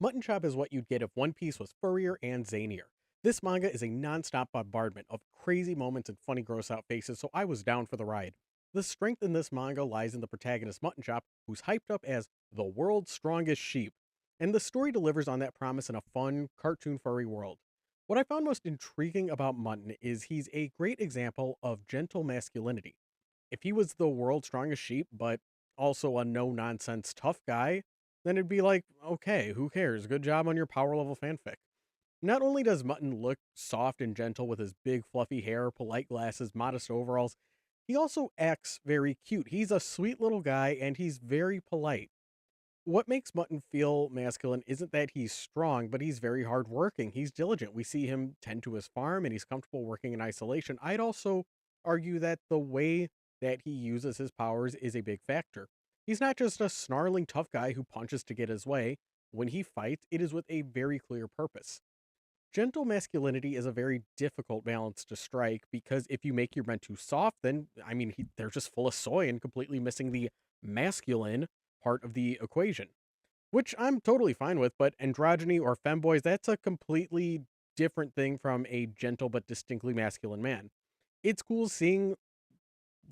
Mutton Chop is what you'd get if One Piece was furrier and zanier. This manga is a non-stop bombardment of crazy moments and funny gross out faces, so I was down for the ride. The strength in this manga lies in the protagonist Mutton Chop, who's hyped up as the world's strongest sheep, and the story delivers on that promise in a fun, cartoon furry world. What I found most intriguing about Mutton is he's a great example of gentle masculinity. If he was the world's strongest sheep, but also a no nonsense tough guy, then it'd be like, okay, who cares? Good job on your power level fanfic. Not only does Mutton look soft and gentle with his big fluffy hair, polite glasses, modest overalls, he also acts very cute. He's a sweet little guy and he's very polite. What makes Mutton feel masculine isn't that he's strong, but he's very hardworking. He's diligent. We see him tend to his farm and he's comfortable working in isolation. I'd also argue that the way that he uses his powers is a big factor. He's not just a snarling tough guy who punches to get his way. When he fights, it is with a very clear purpose. Gentle masculinity is a very difficult balance to strike because if you make your men too soft, then, they're just full of soy and completely missing the masculine part of the equation, which I'm totally fine with. But androgyny or femboys, that's a completely different thing from a gentle but distinctly masculine man. It's cool seeing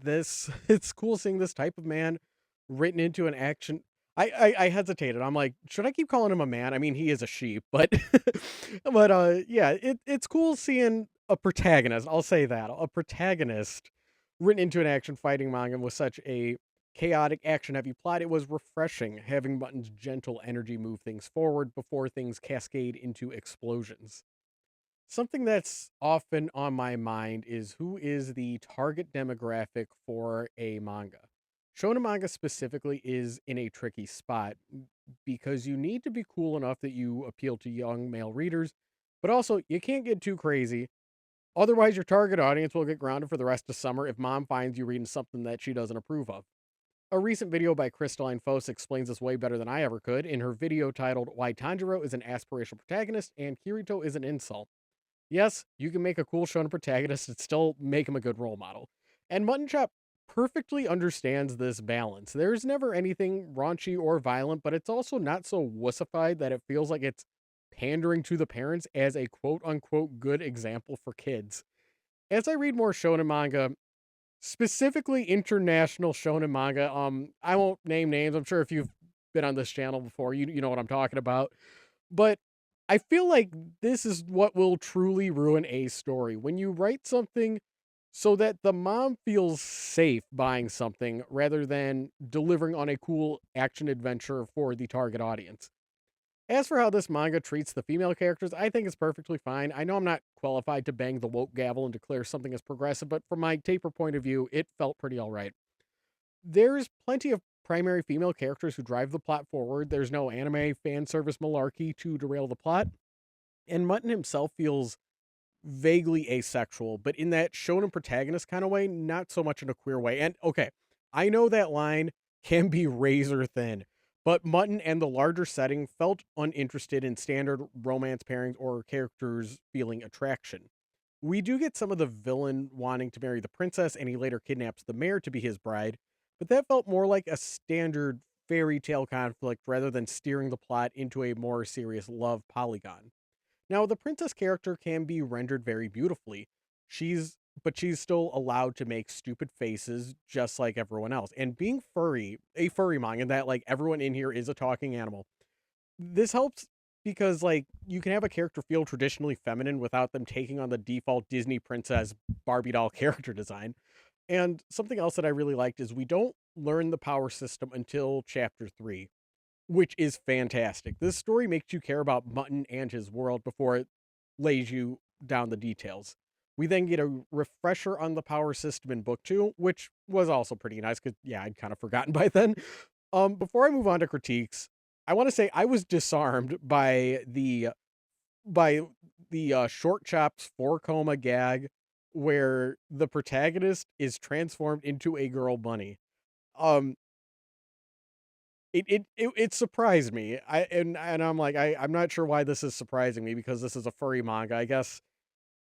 it's cool seeing this type of man written into an action. I hesitated. I'm like, should I keep calling him a man? I mean, he is a sheep, but yeah, it's cool seeing a protagonist. I'll say that a protagonist written into an action fighting manga with such a chaotic, action-heavy plot. It was refreshing having Mutton's gentle energy move things forward before things cascade into explosions. Something that's often on my mind is who is the target demographic for a manga. Shonen manga specifically is in a tricky spot because you need to be cool enough that you appeal to young male readers, but also you can't get too crazy. Otherwise, your target audience will get grounded for the rest of summer if mom finds you reading something that she doesn't approve of. A recent video by Crystalline Fos explains this way better than I ever could in her video titled Why Tanjiro is an Aspirational Protagonist and Kirito is an Insult. Yes, you can make a cool shonen protagonist and still make him a good role model. And Mutton Chop perfectly understands this balance. There's never anything raunchy or violent, but it's also not so wussified that it feels like it's pandering to the parents as a quote unquote good example for kids. As I read more shonen manga, specifically international shonen manga, I won't name names. I'm sure if you've been on this channel before, you know what I'm talking about. But I feel like this is what will truly ruin a story. When you write something so that the mom feels safe buying something rather than delivering on a cool action adventure for the target audience. As for how this manga treats the female characters, I think it's perfectly fine. I know I'm not qualified to bang the woke gavel and declare something as progressive, but from my taper point of view, it felt pretty alright. There's plenty of primary female characters who drive the plot forward. There's no anime fan service malarkey to derail the plot. And Mutton himself feels vaguely asexual, but in that shonen protagonist kind of way, not so much in a queer way. And okay, I know that line can be razor thin, but Mutton and the larger setting felt uninterested in standard romance pairings or characters feeling attraction. We do get some of the villain wanting to marry the princess, and he later kidnaps the mayor to be his bride, but that felt more like a standard fairy tale conflict rather than steering the plot into a more serious love polygon. Now, the princess character can be rendered very beautifully. She's still allowed to make stupid faces just like everyone else. And being a furry manga, and that like everyone in here is a talking animal. This helps because like you can have a character feel traditionally feminine without them taking on the default Disney princess Barbie doll character design. And something else that I really liked is we don't learn the power system until chapter 3, which is fantastic. This story makes you care about Mutton and his world before it lays you down the details. We then get a refresher on the power system in book 2, which was also pretty nice because yeah, I'd kind of forgotten by then. Before I move on to critiques, I want to say I was disarmed by the short chops 4 coma gag where the protagonist is transformed into a girl bunny. Um, it surprised me. And I'm like, I'm not sure why this is surprising me because this is a furry manga. I guess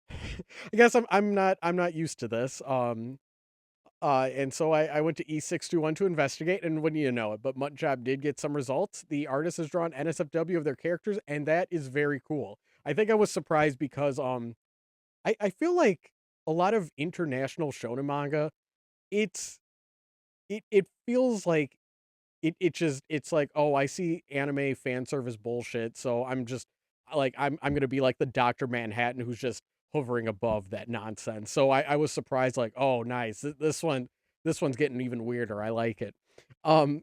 I guess I'm not used to this. And so I went to E621 to investigate, and wouldn't you know it, but Mutton Chop did get some results. The artist has drawn NSFW of their characters, and that is very cool. I think I was surprised because I feel like a lot of international shonen manga, it's it feels like it's like, oh, I see anime fan service bullshit, so I'm just like I'm gonna be like the Dr. Manhattan who's just hovering above that nonsense. So I was surprised, like, oh nice. This one's getting even weirder. I like it. Um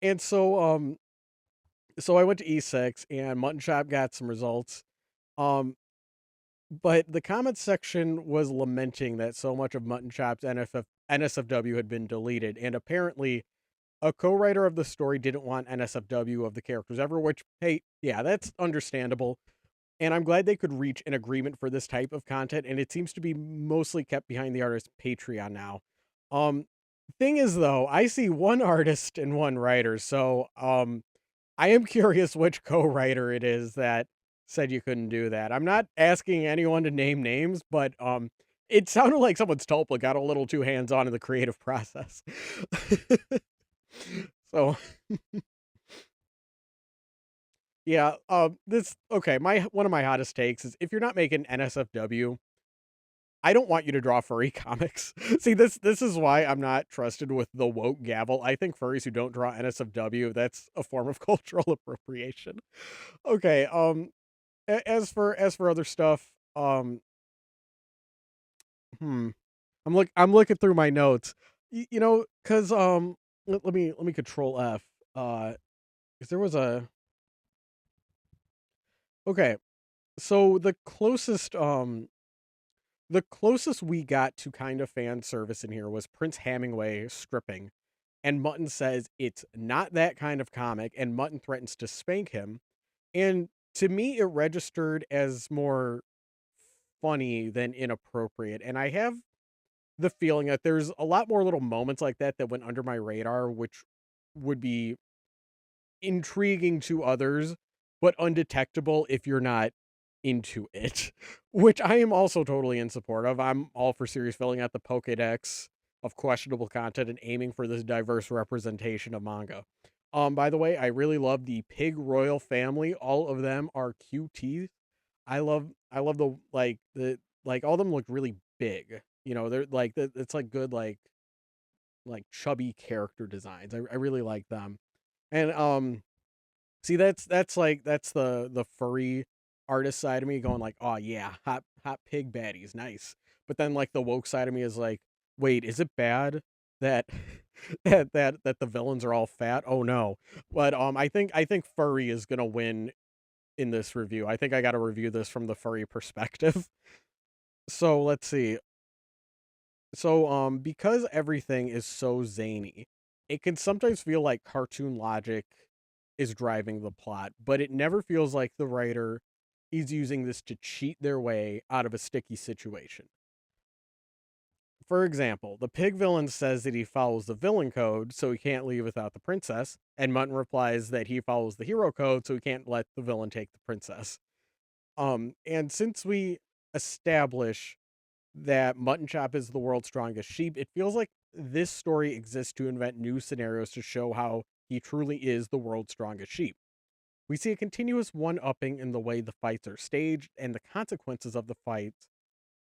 and so I went to E6 and Mutton Shop got some results. Um but the comment section was lamenting that so much of Mutton Chop's NSFW had been deleted, and apparently a co-writer of the story didn't want NSFW of the characters ever, which, hey, yeah, that's understandable. And I'm glad they could reach an agreement for this type of content, and it seems to be mostly kept behind the artist's Patreon now. Um, thing is though, I see one artist and one writer, so I am curious which co-writer it is that said you couldn't do that. I'm not asking anyone to name names, but it sounded like someone's tulpa got a little too hands-on in the creative process. So yeah, this okay. My one of my hottest takes is if you're not making NSFW, I don't want you to draw furry comics. See, this is why I'm not trusted with the woke gavel. I think furries who don't draw NSFW, that's a form of cultural appropriation. Okay, as for other stuff, hmm, I'm looking through my notes. You know, cuz let me control F. Uh, 'Cause there was a okay. So the closest we got to kind of fan service in here was Prince Hamingway stripping, and Mutton says it's not that kind of comic, and Mutton threatens to spank him. And to me, it registered as more funny than inappropriate. And I have the feeling that there's a lot more little moments like that that went under my radar, which would be intriguing to others, but undetectable if you're not into it, which I am also totally in support of. I'm all for series filling out the Pokédex of questionable content and aiming for this diverse representation of manga. By the way, I really love the Pig Royal family. All of them are QT. I love the all of them look really big. You know, they're like it's like good like chubby character designs. I really like them. And see, that's the furry artist side of me going like, "Oh yeah, hot pig baddies, nice." But then like the woke side of me is like, "Wait, is it bad that that the villains are all fat? Oh no." But I think furry is going to win in this review. I think I got to review this from the furry perspective. So, let's see. So because everything is so zany, it can sometimes feel like cartoon logic is driving the plot, but it never feels like the writer is using this to cheat their way out of a sticky situation. For example, the pig villain says that he follows the villain code, so he can't leave without the princess, and Mutton replies that he follows the hero code, so he can't let the villain take the princess. And since we establish that Mutton Chop is the world's strongest sheep, it feels like this story exists to invent new scenarios to show how he truly is the world's strongest sheep. We see a continuous one-upping in the way the fights are staged and the consequences of the fights,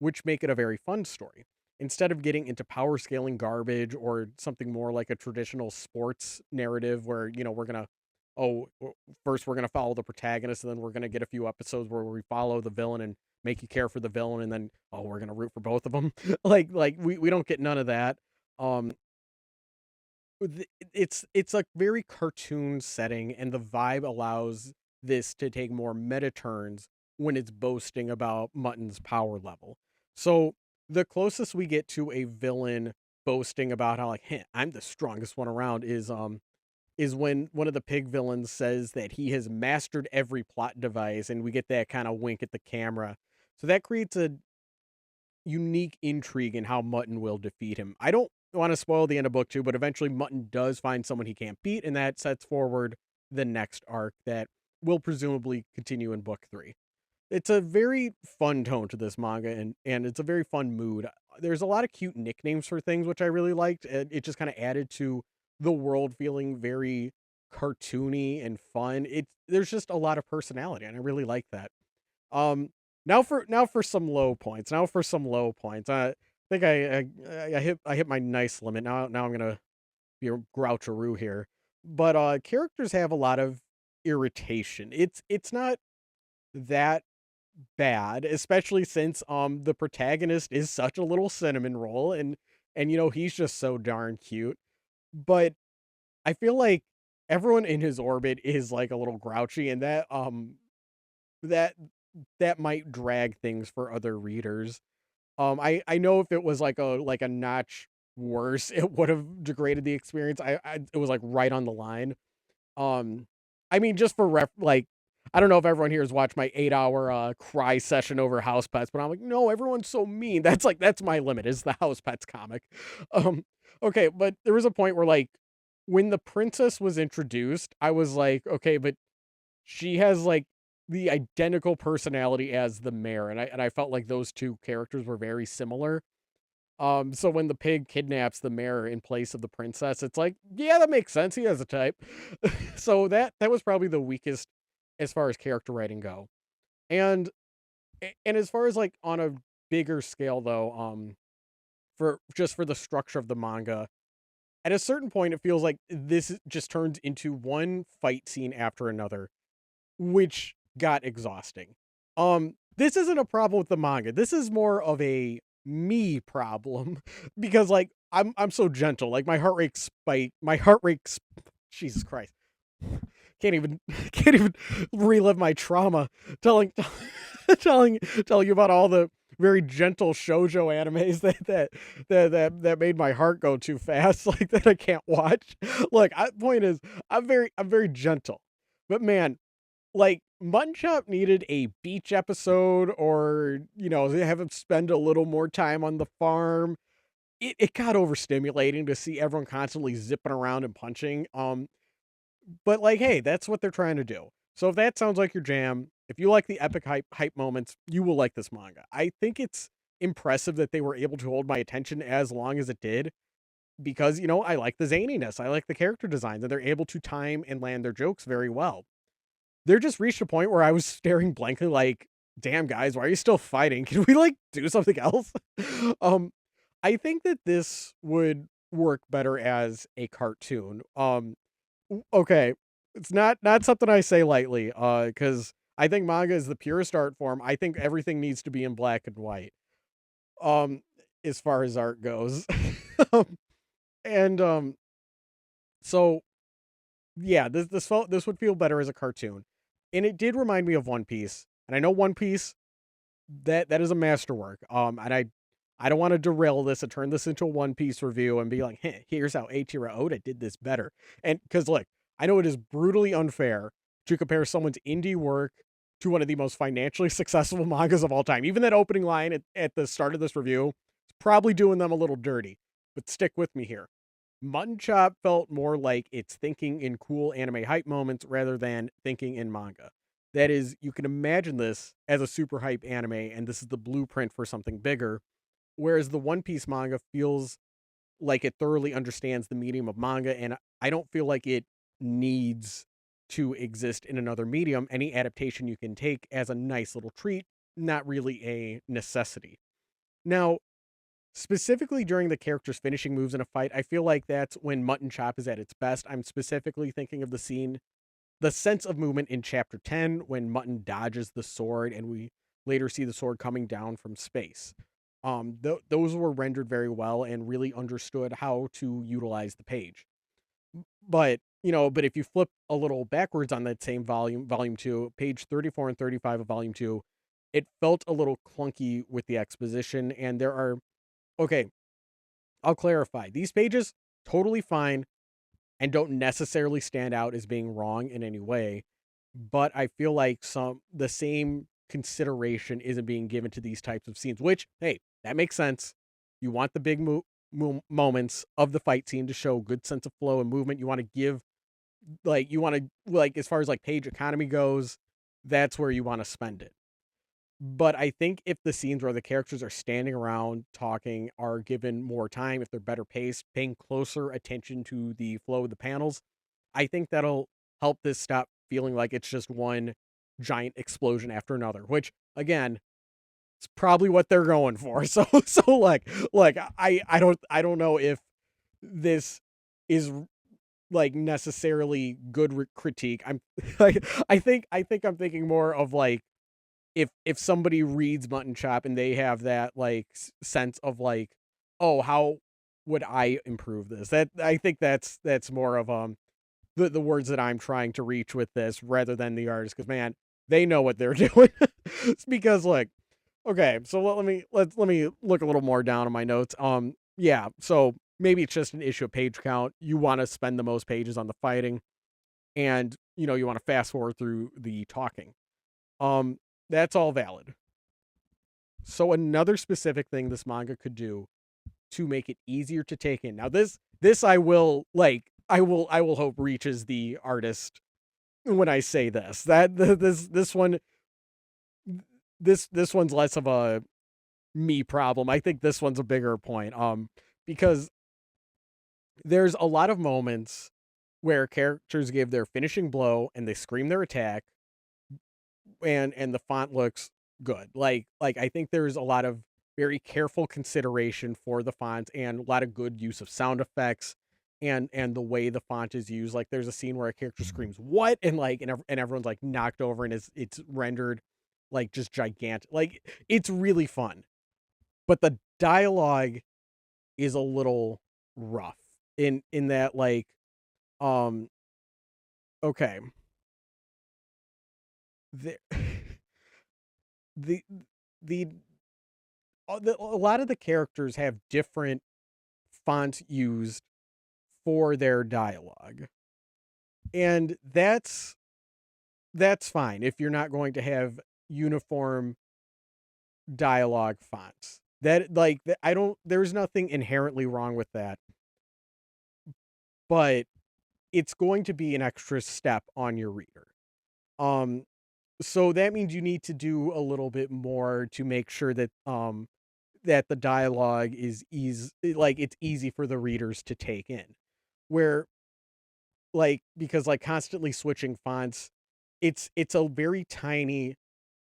which make it a very fun story. Instead of getting into power scaling garbage or something more like a traditional sports narrative where, we're going to, oh, first we're going to follow the protagonist and then we're going to get a few episodes where we follow the villain and make you care for the villain and then, oh, we're going to root for both of them. like we don't get none of that. Um, it's a very cartoon setting and the vibe allows this to take more meta turns when it's boasting about Mutton's power level. So the closest we get to a villain boasting about how like, hey, I'm the strongest one around is when one of the pig villains says that he has mastered every plot device and we get that kind of wink at the camera. So that creates a unique intrigue in how Mutton will defeat him. I don't want to spoil the end of book two, but eventually Mutton does find someone he can't beat, and that sets forward the next arc that will presumably continue in book three. It's a very fun tone to this manga, and it's a very fun mood. There's a lot of cute nicknames for things which I really liked, and it just kind of added to the world feeling very cartoony and fun. There's just a lot of personality, and I really like that. Um, now for some low points. Now for some low points. I think I hit my nice limit. Now I'm gonna be a groucharoo here, but characters have a lot of irritation. It's not that bad, especially since the protagonist is such a little cinnamon roll, and he's just so darn cute. But I feel like everyone in his orbit is like a little grouchy, and that that might drag things for other readers. I know if it was like a notch worse, it would have degraded the experience. It was like right on the line. Um, I mean, just for I don't know if everyone here has watched my 8 hour cry session over House Pets, but I'm like, no, everyone's so mean. That's my limit is the House Pets comic. Um, okay, but there was a point where like when the princess was introduced, I was like, okay, but she has like the identical personality as the mayor, and I felt like those two characters were very similar. So when the pig kidnaps the mayor in place of the princess, it's like, yeah, that makes sense. He has a type. So that was probably the weakest as far as character writing go. And and as far as like on a bigger scale though, for the structure of the manga, at a certain point it feels like this just turns into one fight scene after another, which got exhausting. This isn't a problem with the manga. This is more of a me problem because like I'm so gentle. Like my heart rate Jesus Christ. Can't even can't even relive my trauma telling telling you about all the very gentle shoujo animes that made my heart go too fast, like that I can't watch. Look, point is, I'm very gentle, but man, like Mutton Chop needed a beach episode, or they have him spend a little more time on the farm. It got overstimulating to see everyone constantly zipping around and punching. But like, hey, that's what they're trying to do. So if that sounds like your jam, if you like the epic hype moments, you will like this manga. I think it's impressive that they were able to hold my attention as long as it did, because I like the zaniness, I like the character designs, and they're able to time and land their jokes very well. There just reached a point where I was staring blankly like, "Damn guys, why are you still fighting? Can we like do something else?" um I think that this would work better as a cartoon. Okay, it's not something I say lightly, cuz I think manga is the purest art form. I think everything needs to be in black and white. Um as far as art goes. Um, and so yeah, this would feel better as a cartoon. And it did remind me of One Piece. And I know One Piece, that is a masterwork. And I don't want to derail this and turn this into a One Piece review and be like, hey, here's how Eiichiro Oda did this better. And because look, I know it is brutally unfair to compare someone's indie work to one of the most financially successful mangas of all time. Even that opening line at the start of this review is probably doing them a little dirty. But stick with me here. Mutton Chop felt more like it's thinking in cool anime hype moments rather than thinking in manga. That is, you can imagine this as a super hype anime, and this is the blueprint for something bigger. Whereas the One Piece manga feels like it thoroughly understands the medium of manga, and I don't feel like it needs to exist in another medium. Any adaptation you can take as a nice little treat, not really a necessity. Now, specifically during the character's finishing moves in a fight, I feel like that's when Mutton Chop is at its best. I'm specifically thinking of the sense of movement in chapter 10 when Mutton dodges the sword and we later see the sword coming down from space. Those were rendered very well and really understood how to utilize the page. But if you flip a little backwards on that same volume 2, page 34 and 35 of volume 2, it felt a little clunky with the exposition, and there are okay, I'll clarify. These pages totally fine and don't necessarily stand out as being wrong in any way, but I feel like the same consideration isn't being given to these types of scenes, which hey, that makes sense. You want the big moments of the fight scene to show good sense of flow and movement. You want to give as far as like page economy goes, that's where you want to spend it. But I think if the scenes where the characters are standing around talking are given more time, if they're better paced, paying closer attention to the flow of the panels, I think that'll help this stop feeling like it's just one giant explosion after another, which again, it's probably what they're going for. So like I don't know if this is like necessarily good critique. I'm like I think I'm thinking more of like if somebody reads Mutton Chop and they have that like sense of like, oh, how would I improve this? That I think that's more of the words that I'm trying to reach with this rather than the artist, because man, they know what they're doing. It's because like, okay, so let me look a little more down on my notes. Yeah, so maybe it's just an issue of page count. You want to spend the most pages on the fighting, and you want to fast forward through the talking. Um, that's all valid. So another specific thing this manga could do to make it easier to take in. Now this I will hope reaches the artist when I say this. That this one this one's less of a me problem. I think this one's a bigger point. Because there's a lot of moments where characters give their finishing blow and they scream their attack, and the font looks good. Like I think there's a lot of very careful consideration for the font and a lot of good use of sound effects and the way the font is used. Like there's a scene where a character screams "what" and and everyone's like knocked over and it's rendered like just gigantic. Like it's really fun. But the dialogue is a little rough in that like um okay, the the the a lot of the characters have different fonts used for their dialogue. And that's fine if you're not going to have uniform dialogue fonts. That like I don't there's nothing inherently wrong with that, but it's going to be an extra step on your reader. Um so that means you need to do a little bit more to make sure that the dialogue is easy, like it's easy for the readers to take in. Where like because like constantly switching fonts, it's a very tiny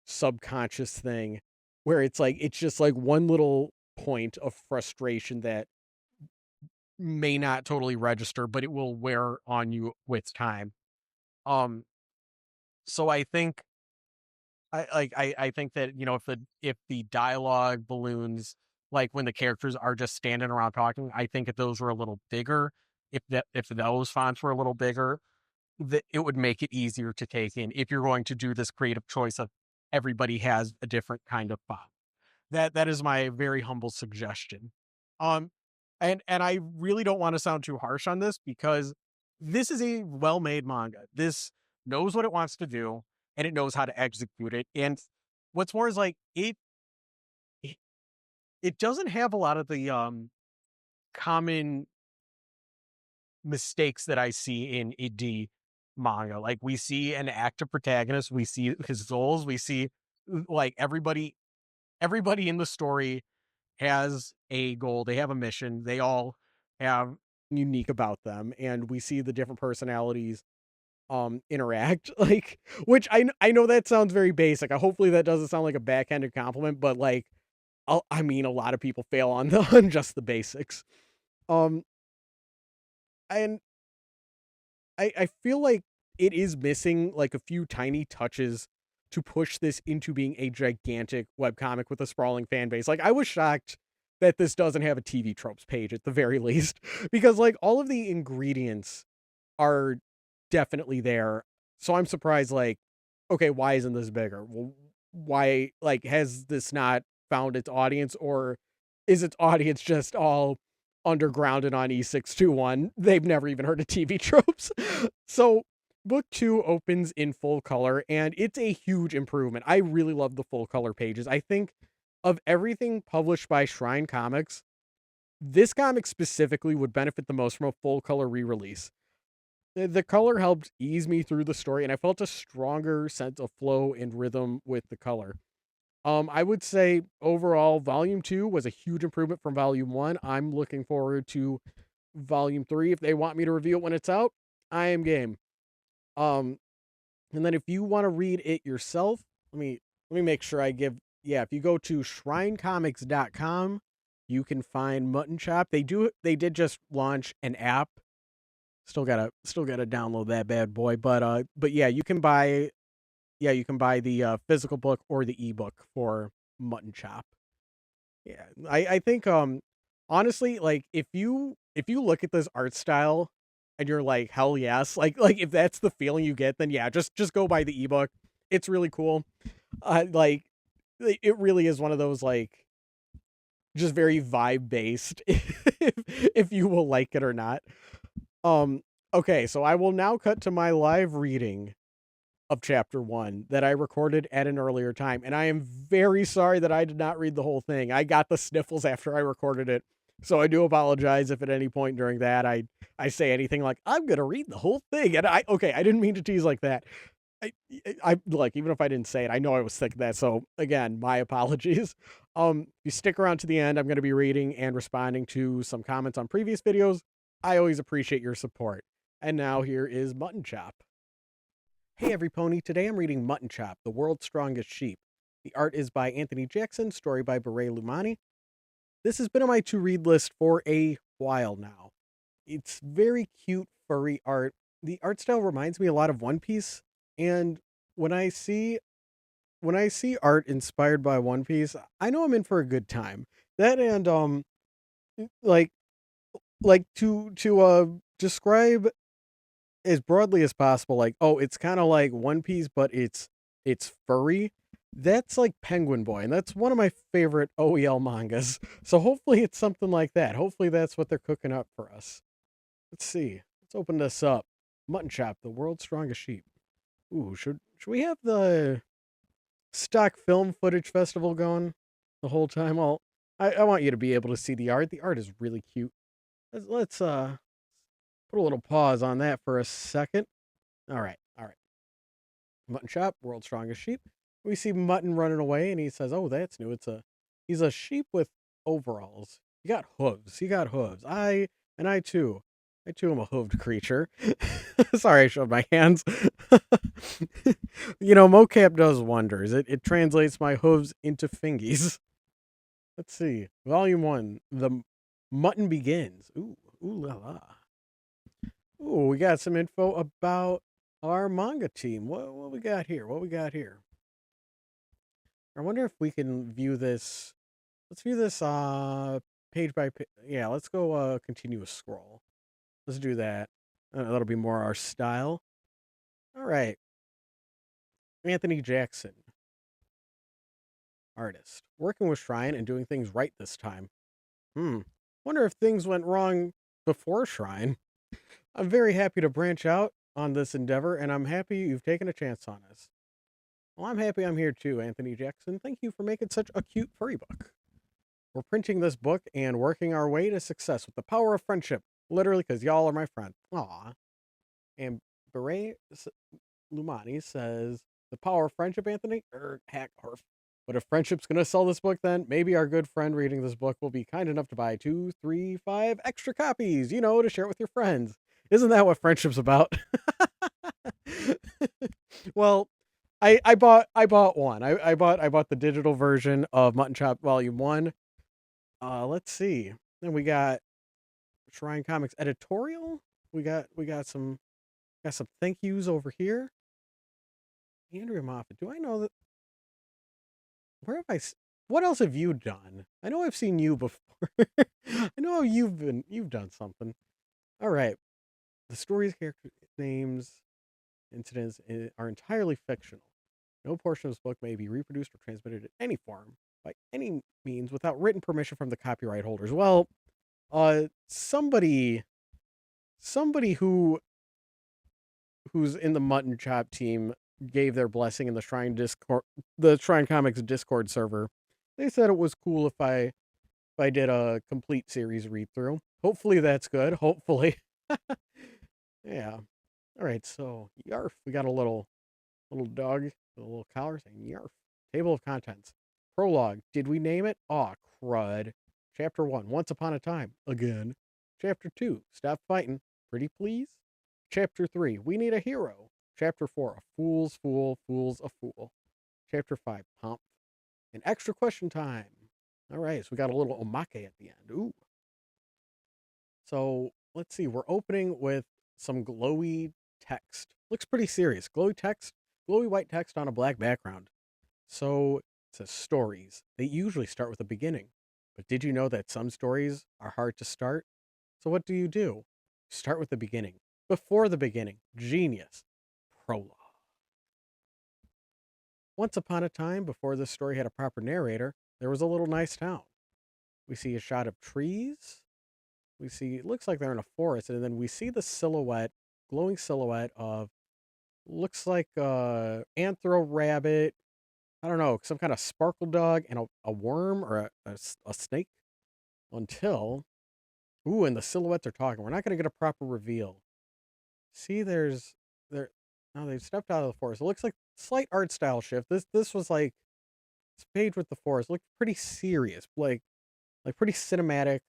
subconscious thing where it's just like one little point of frustration that may not totally register, but it will wear on you with time. Um so I think that if the dialogue balloons, like when the characters are just standing around talking, I think if those were a little bigger, if those fonts were a little bigger, that it would make it easier to take in if you're going to do this creative choice of everybody has a different kind of font. That is my very humble suggestion. Um and I really don't want to sound too harsh on this because this is a well-made manga. This knows what it wants to do and it knows how to execute it. And what's more is like it, it doesn't have a lot of the common mistakes that I see in ID manga. Like we see an active protagonist, we see his goals, we see like everybody in the story has a goal, they have a mission, they all have unique about them, and we see the different personalities interact like which I know that sounds very basic. Hopefully that doesn't sound like a backhanded compliment, but like I mean a lot of people fail on the on just the basics. Um and I feel like it is missing like a few tiny touches to push this into being a gigantic webcomic with a sprawling fan base. Like I was shocked that this doesn't have a TV tropes page at the very least because like all of the ingredients are definitely there. So I'm surprised like okay, why isn't this bigger? Well, why like has this not found its audience, or is its audience just all underground and on E621? They've never even heard of TV tropes. So book 2 opens in full color and it's a huge improvement. I really love the full color pages. I think of everything published by Shrine Comics, this comic specifically would benefit the most from a full color re-release. The color helped ease me through the story, and I felt a stronger sense of flow and rhythm with the color. I would say overall, Volume 2 was a huge improvement from Volume 1. I'm looking forward to Volume 3. If they want me to review it when it's out, I am game. Um, and then if you want to read it yourself, let me make sure I give yeah, if you go to shrinecomics.com, you can find Mutton Chop. They did just launch an app. Still gotta download that bad boy. But you can buy the physical book or the ebook for Mutton Chop. Yeah. I think honestly, like if you look at this art style and you're like, hell yes, like if that's the feeling you get, then yeah, just go buy the ebook. It's really cool. Like it really is one of those like just very vibe based if you will like it or not. Um okay, so I will now cut to my live reading of chapter 1 that I recorded at an earlier time, and I am very sorry that I did not read the whole thing. I got the sniffles after I recorded it. So I do apologize if at any point during that I say anything like I'm going to read the whole thing. And I didn't mean to tease like that. I like, even if I didn't say it, I know I was thinking that. So again, my apologies. If you stick around to the end, I'm going to be reading and responding to some comments on previous videos. I always appreciate your support. And now here is Mutton Chop. Hey every pony, today I'm reading Mutton Chop, The World's Strongest Sheep. The art is by Anthony Jackson, story by Beret Lumani. This has been on my to-read list for a while now. It's very cute, furry art. The art style reminds me a lot of One Piece, and when I see art inspired by One Piece, I know I'm in for a good time. That and like to describe as broadly as possible, like, oh, it's kind of like One Piece, but it's furry. That's like Penguin Boy, and that's one of my favorite OEL mangas. So hopefully it's something like that. Hopefully that's what they're cooking up for us. Let's see. Let's open this up. Mutton Chop, the world's strongest sheep. Ooh, should we have the stock film footage festival going the whole time? Well, I want you to be able to see the art. The art is really cute. Let's put a little pause on that for a second. All right, all right. Mutton Chop, world's strongest sheep. We see Mutton running away, and he says, "Oh, that's new. He's a sheep with overalls. He got hooves. He got hooves. I too am a hooved creature." Sorry, I showed my hands. Mocap does wonders. It translates my hooves into fingies. Let's see. Volume 1, The Mutton Begins. Ooh la la. Ooh, we got some info about our manga team. What we got here? What we got here? I wonder if we can view this. Let's view this page by page. Yeah, let's go continuous scroll. Let's do that. That'll be more our style. All right. Anthony Jackson, artist. Working with Shrine and doing things right this time. Wonder if things went wrong before Shrine. I'm very happy to branch out on this endeavor, and I'm happy you've taken a chance on us. Well, I'm happy I'm here too, Anthony Jackson. Thank you for making such a cute furry book. We're printing this book and working our way to success with the power of friendship. Literally, because y'all are my friend. Aw. And Beret Lumani says, the power of friendship, Anthony? Hack, harf. But if friendship's going to sell this book, then maybe our good friend reading this book will be kind enough to buy 2, 3, 5 extra copies, to share with your friends. Isn't that what friendship's about? Well, I bought one. I bought the digital version of Mutton Chop Volume 1. Let's see. Then we got Shrine Comics editorial. We got some thank yous over here. Andrea Moffat. Do I know that? Where have what else have you done? I know I've seen you before. I know you've done something. All right. The stories, character names, incidents are entirely fictional. No portion of this book may be reproduced or transmitted in any form by any means without written permission from the copyright holders. Well, somebody who's in the Mutton Chop team gave their blessing in the Shrine Comics Discord server. They said it was cool if I did a complete series read through. Hopefully that's good. Hopefully. Yeah. All right, so Yarf. We got a little dog with a little collar saying Yarf. Table of contents. Prologue. Did we name it? Aw, crud. Chapter 1. Once upon a time. Again. Chapter 2. Stop fighting. Pretty please? Chapter 3. We need a hero. Chapter 4. A fool's fool, fool's a fool. Chapter 5. Pomp. And extra question time. All right, so we got a little omake at the end. Ooh. So let's see. We're opening with some glowy text. Looks pretty serious. Glowy text, glowy white text on a black background. So it says stories. They usually start with a beginning. But did you know that some stories are hard to start? So what do? Start with the beginning. Before the beginning. Genius. Prologue. Once upon a time, before this story had a proper narrator, there was a little nice town. We see a shot of trees. We see, it looks like they're in a forest, and then we see the silhouette, glowing silhouette of, looks like a anthro rabbit, I don't know, some kind of sparkle dog, and a worm or a snake. Until, ooh, and the silhouettes are talking. We're not going to get a proper reveal. See, there. Now they've stepped out of the forest. It looks like slight art style shift. This was like this page with the forest looked pretty serious, like pretty cinematic,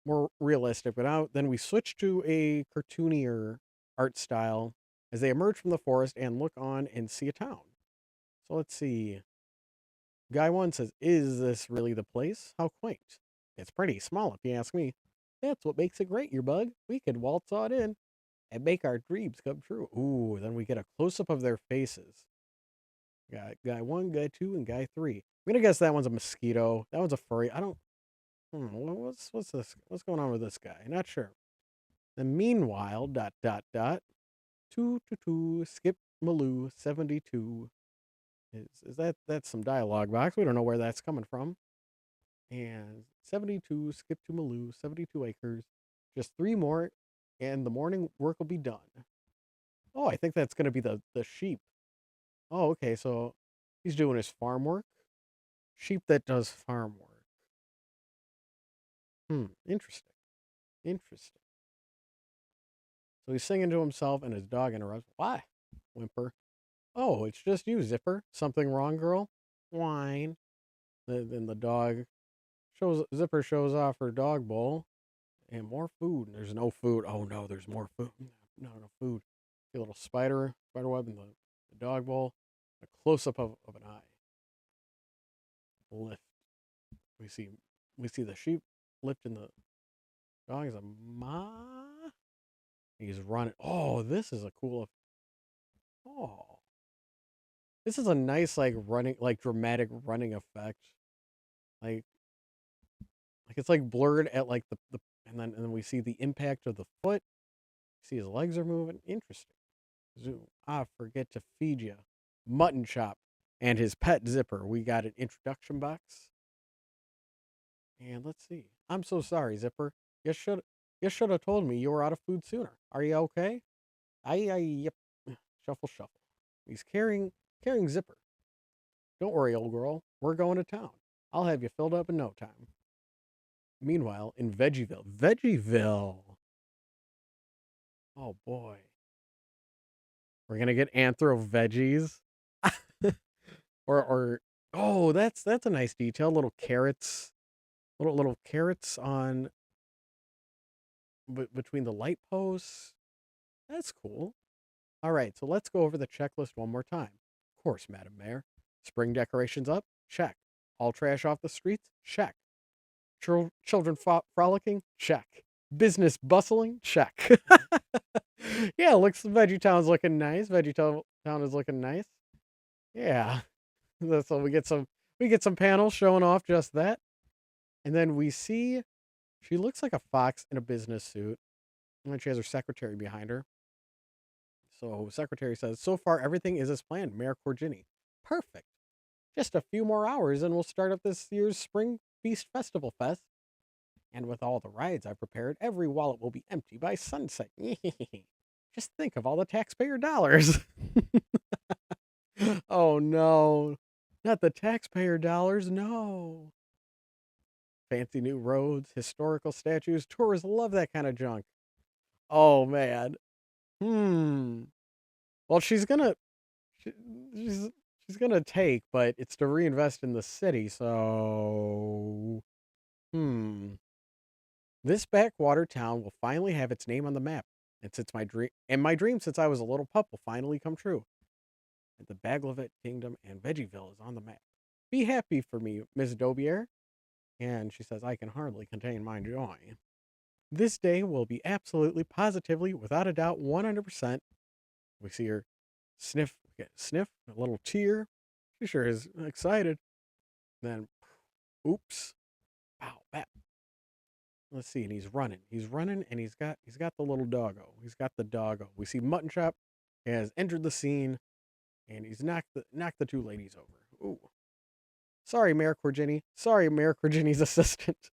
more realistic. But now then we switch to a cartoonier art style as they emerge from the forest and look on and see a town. So let's see. Guy 1 says, "Is this really the place? How quaint. It's pretty small if you ask me. That's what makes it great, your bug. We could waltz on in and make our dreams come true." Ooh, then we get a close-up of their faces. Got guy 1, guy 2, and guy 3. I'm gonna guess that one's a mosquito. That one's a furry. I don't. What's this? What's going on with this guy? Not sure. And meanwhile, dot dot dot. 222 skip Maloo 72. Is that's some dialogue box? We don't know where that's coming from. And 72 skip to Maloo 72 acres. Just 3 more, and the morning work will be done. Oh, I think that's gonna be the sheep. Oh, okay, so he's doing his farm work. Sheep that does farm work. Interesting. Interesting. So he's singing to himself, and his dog interrupts. Why? Whimper. Oh, it's just you, Zipper. Something wrong, girl? Whine. Then the dog Zipper shows off her dog bowl. And more food. There's no food. Oh no, there's more food. No food. A little spider web in the dog bowl. A close up of an eye. Lift. We see the sheep lifting the dog is a ma. He's running. Oh, this is a cool. Oh, this is a nice like running, like dramatic running effect. Like it's like blurred at like the and then we see the impact of the foot. See his legs are moving. Interesting. Zoom. Forget to feed you. Mutton chop and his pet Zipper. We got an introduction box. And let's see. I'm so sorry, Zipper. You should have told me you were out of food sooner. Are you okay? Yep. Shuffle, shuffle. He's carrying Zipper. Don't worry, old girl. We're going to town. I'll have you filled up in no time. Meanwhile, in Veggieville. Oh boy. We're gonna get anthro veggies. or oh, that's a nice detail. Little carrots. Little carrots on between the light posts. That's cool. All right, so let's go over the checklist one more time. Of course, Madam Mayor. Spring decorations up? Check. All trash off the streets? Check. Children frolicking? Check. Business bustling? Check. Yeah, looks Veggie Town's looking nice. Veggie Town is looking nice. Yeah. So we get some panels showing off just that. And then we see she looks like a fox in a business suit. And then she has her secretary behind her. So secretary says, "So far everything is as planned, Mayor Corgini. Perfect. Just a few more hours and we'll start up this year's Spring Feast Festival Fest. And with all the rides I've prepared, every wallet will be empty by sunset. Just think of all the taxpayer dollars." Oh no. Not the taxpayer dollars, no. Fancy new roads, historical statues, tourists love that kind of junk. Oh man. Well, she's she's gonna take, but it's to reinvest in the city, so this backwater town will finally have its name on the map. And my dream since I was a little pup will finally come true. And the Baglevet Kingdom and Veggieville is on the map. Be happy for me, Miss Daubier. And she says, I can hardly contain my joy. This day will be absolutely, positively, without a doubt, 100%. We see her sniff, a little tear. She sure is excited. Then, oops, pow, bap. Let's see, and he's running. He's running, and he's got the little doggo. He's got the doggo. We see Mutton Chop has entered the scene, and he's knocked the two ladies over. Ooh, sorry, Mayor Corgini. Sorry, Mayor Corgini's assistant.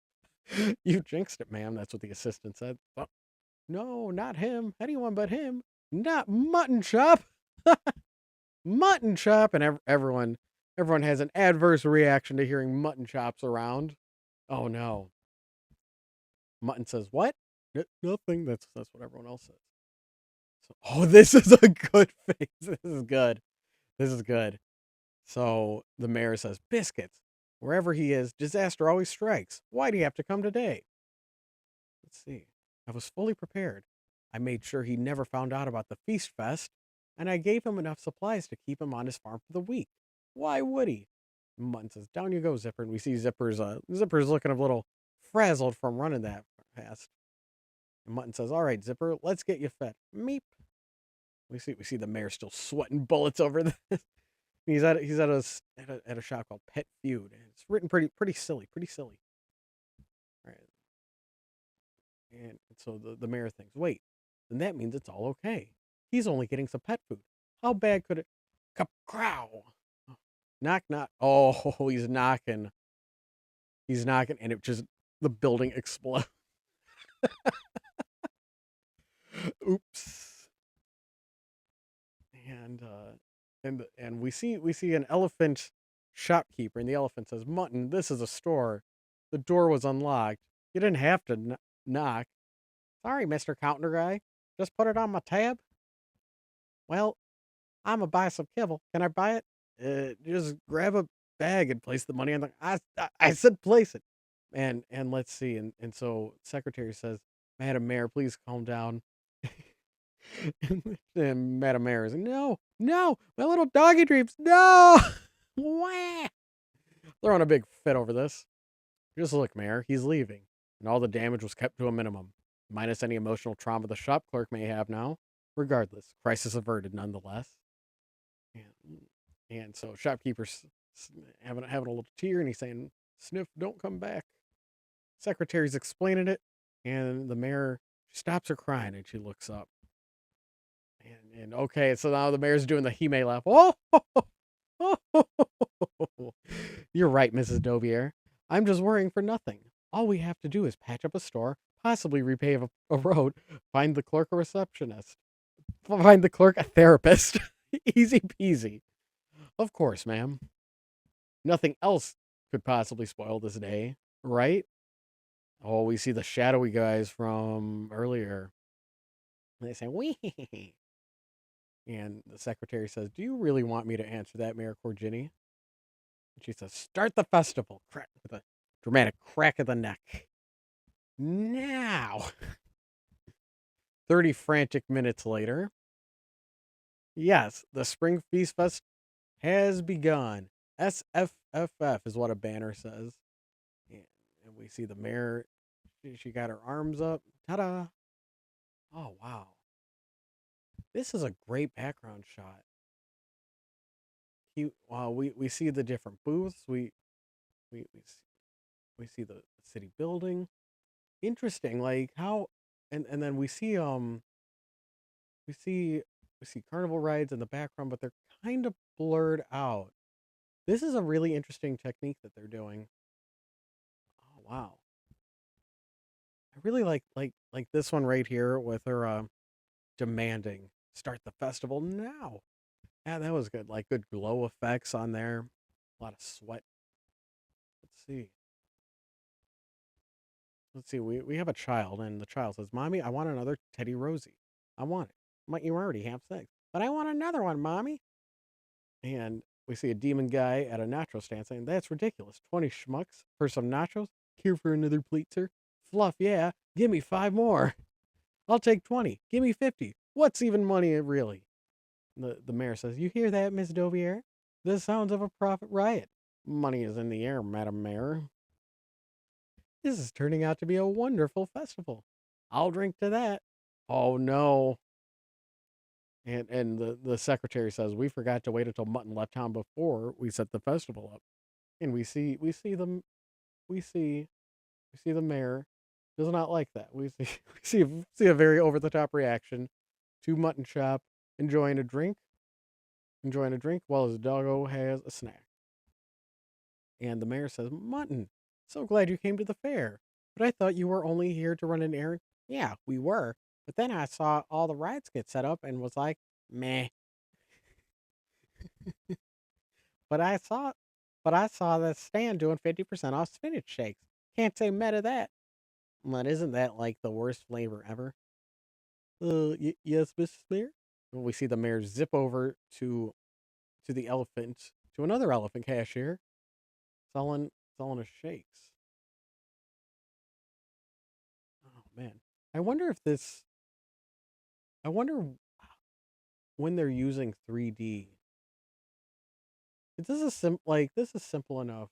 You jinxed it, ma'am. That's what the assistant said. Oh, no, not him. Anyone but him. Not Mutton Chop. Mutton Chop, and everyone has an adverse reaction to hearing Mutton Chop's around. Oh no. Mutton says, "What? Nothing." That's what everyone else says. So, oh, this is a good face. This is good. This is good. So the mayor says, "Biscuits. Wherever he is, disaster always strikes. Why do you have to come today?" Let's see. I was fully prepared. I made sure he never found out about the feast fest, and I gave him enough supplies to keep him on his farm for the week. Why would he? Mutton says, "Down you go, Zipper." And we see Zipper's looking a little frazzled from running that fast. And Mutton says, "All right, Zipper, let's get you fed." Meep. We see the mayor still sweating bullets over this. He's at a shop called Pet Feud. It's written pretty silly. All right. And so the mayor thinks, wait, then that means it's all okay. He's only getting some pet food. How bad could it? Crow. Knock, knock. Oh, he's knocking. He's knocking, and the building explodes. Oops. And we see an elephant shopkeeper, and the elephant says, "Mutton, this is a store. The door was unlocked. You didn't have to knock." "Sorry, Mr. Counter Guy. Just put it on my tab." "Well, I'm gonna buy some kibble. Can I buy it?" Just grab a bag and place the money on the. I said place it. And let's see. And so secretary says, "Madam Mayor, please calm down." And Madam Mayor is like, "No, no, my little doggy dreams, no." Wah! Throwing a big fit over this. Just look, Mayor, he's leaving, and all the damage was kept to a minimum, minus any emotional trauma the shop clerk may have now. Regardless, crisis averted nonetheless. And so shopkeeper's having a little tear, and he's saying, "Sniff, don't come back." Secretary's explaining it, and the mayor stops her crying, and she looks up. And okay, so now the mayor's doing the Hime laugh. Oh, you're right, Mrs. Daubier. I'm just worrying for nothing. All we have to do is patch up a store, possibly repave a road, find the clerk a receptionist, find the clerk a therapist. Easy peasy. Of course, ma'am. Nothing else could possibly spoil this day, right? Oh, we see the shadowy guys from earlier. They say, "Wee." And the secretary says, "Do you really want me to answer that, Mayor Corgini?" And she says, "Start the festival." Crack with a dramatic crack of the neck. Now. 30 frantic minutes later. Yes, the Spring Feast Fest has begun. SFFF is what a banner says. And we see the mayor. She got her arms up. Ta-da. Oh, wow. This is a great background shot. We see the different booths. We see the city building. Interesting, like how, and then we see carnival rides in the background, but they're kind of blurred out. This is a really interesting technique that they're doing. Oh wow. I really like this one right here with her demanding start the festival now. Yeah, that was good. Like good glow effects on there. A lot of sweat. Let's see. We have a child, and the child says, "Mommy, I want another Teddy Rosie. I want it. You already have six, but I want another one, Mommy." And we see a demon guy at a nacho stand saying, "That's ridiculous. 20 schmucks for some nachos? Here for another plate, sir? Fluff, yeah. Give me 5 more. I'll take 20. Give me 50. What's even money, really?" The mayor says, "You hear that, Miss Dovier? The sounds of a profit riot. Money is in the air, Madam Mayor. This is turning out to be a wonderful festival. I'll drink to that." Oh, no. And the secretary says, "We forgot to wait until Mutton left town before we set the festival up." And we see the mayor does not like that. We see a very over the top reaction to Mutton Shop enjoying a drink while his doggo has a snack. And the mayor says, "Mutton, so glad you came to the fair. But I thought you were only here to run an errand." "Yeah, we were. But then I saw all the rides get set up and was like, meh. But I saw the stand doing 50% off spinach shakes. Can't say meh to that." But isn't that like the worst flavor ever? Yes, Mrs. Mayor. Well, we see the mayor zip over to the elephant to another elephant cashier selling his shakes. Oh man, I wonder if this. I wonder when they're using 3D. This is simple enough.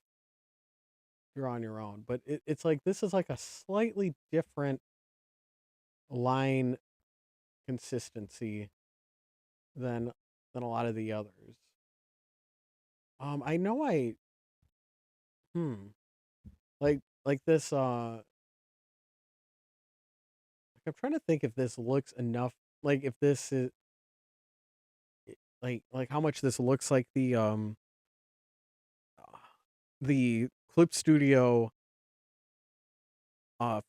You're on your own, but it's like this is like a slightly different line consistency than a lot of the others. I know I hmm like this like I'm trying to think if this looks enough like if this is like how much this looks like the Clip Studio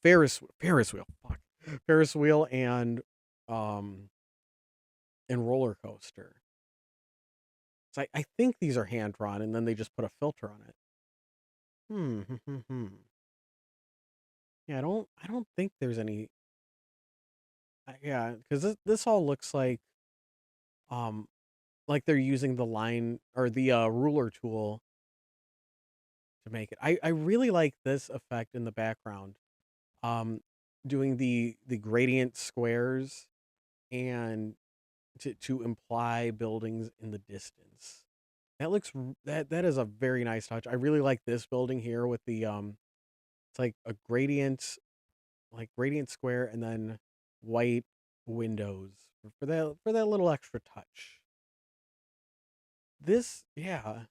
Ferris wheel. Fuck. Ferris wheel um and roller coaster. So I think these are hand drawn and then they just put a filter on it. Hmm. Yeah, I don't think there's any yeah, cuz this all looks um like they're using the line or the ruler tool to make it. I really like this effect in the background. Um doing the gradient squares and to imply buildings in the distance. That is a very nice touch. I really like this building here with the it's like a gradient square and then white windows for that little extra touch. This yeah,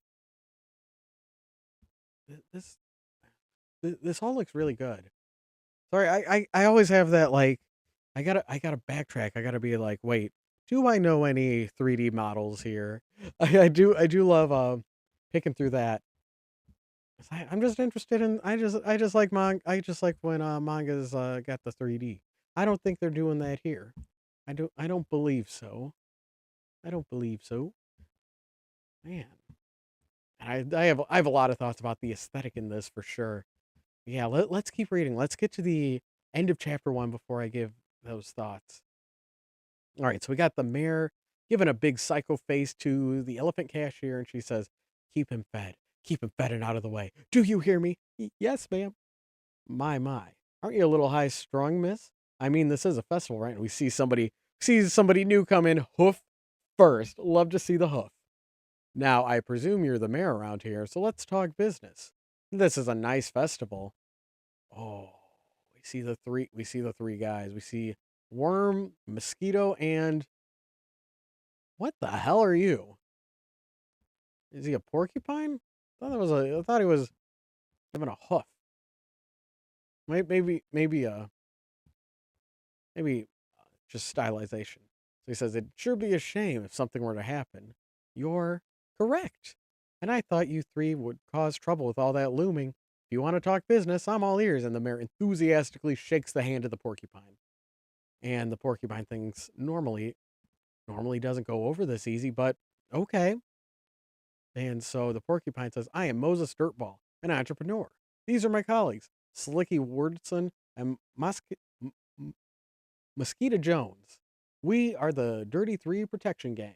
this this all looks really good. Sorry, I always have that like I gotta backtrack. I gotta be like, wait, do I know any 3D models here? I do love picking through that. 'Cause I'm just interested in I just like when mangas got the 3D. I don't think they're doing that here. I don't believe so. I don't believe so. Man. I have a lot of thoughts about the aesthetic in this for sure. Yeah, let's keep reading. Let's get to the end of chapter 1 before I give those thoughts. All right, so we got the mayor giving a big psycho face to the elephant cashier, and she says, "Keep him fed. Keep him fed and out of the way. Do you hear me?" "Yes, ma'am." My. Aren't you a little high strung, miss? I mean, this is a festival, right? And we see somebody new come in, hoof first. Love to see the hoof. Now, I presume you're the mayor around here, so let's talk business. This is a nice festival. Oh, we see the three guys. We see Worm, Mosquito, and what the hell are you? Is he a porcupine? I thought he was having a hoof. Maybe just stylization. So he says it'd sure be a shame if something were to happen. You're correct. And I thought you three would cause trouble with all that looming. If you want to talk business, I'm all ears. And the mayor enthusiastically shakes the hand of the porcupine. And the porcupine thinks normally doesn't go over this easy, but okay. And so the porcupine says, "I am Moses Dirtball, an entrepreneur. These are my colleagues, Slicky Wordson and Mosquito Jones. We are the Dirty Three Protection Gang."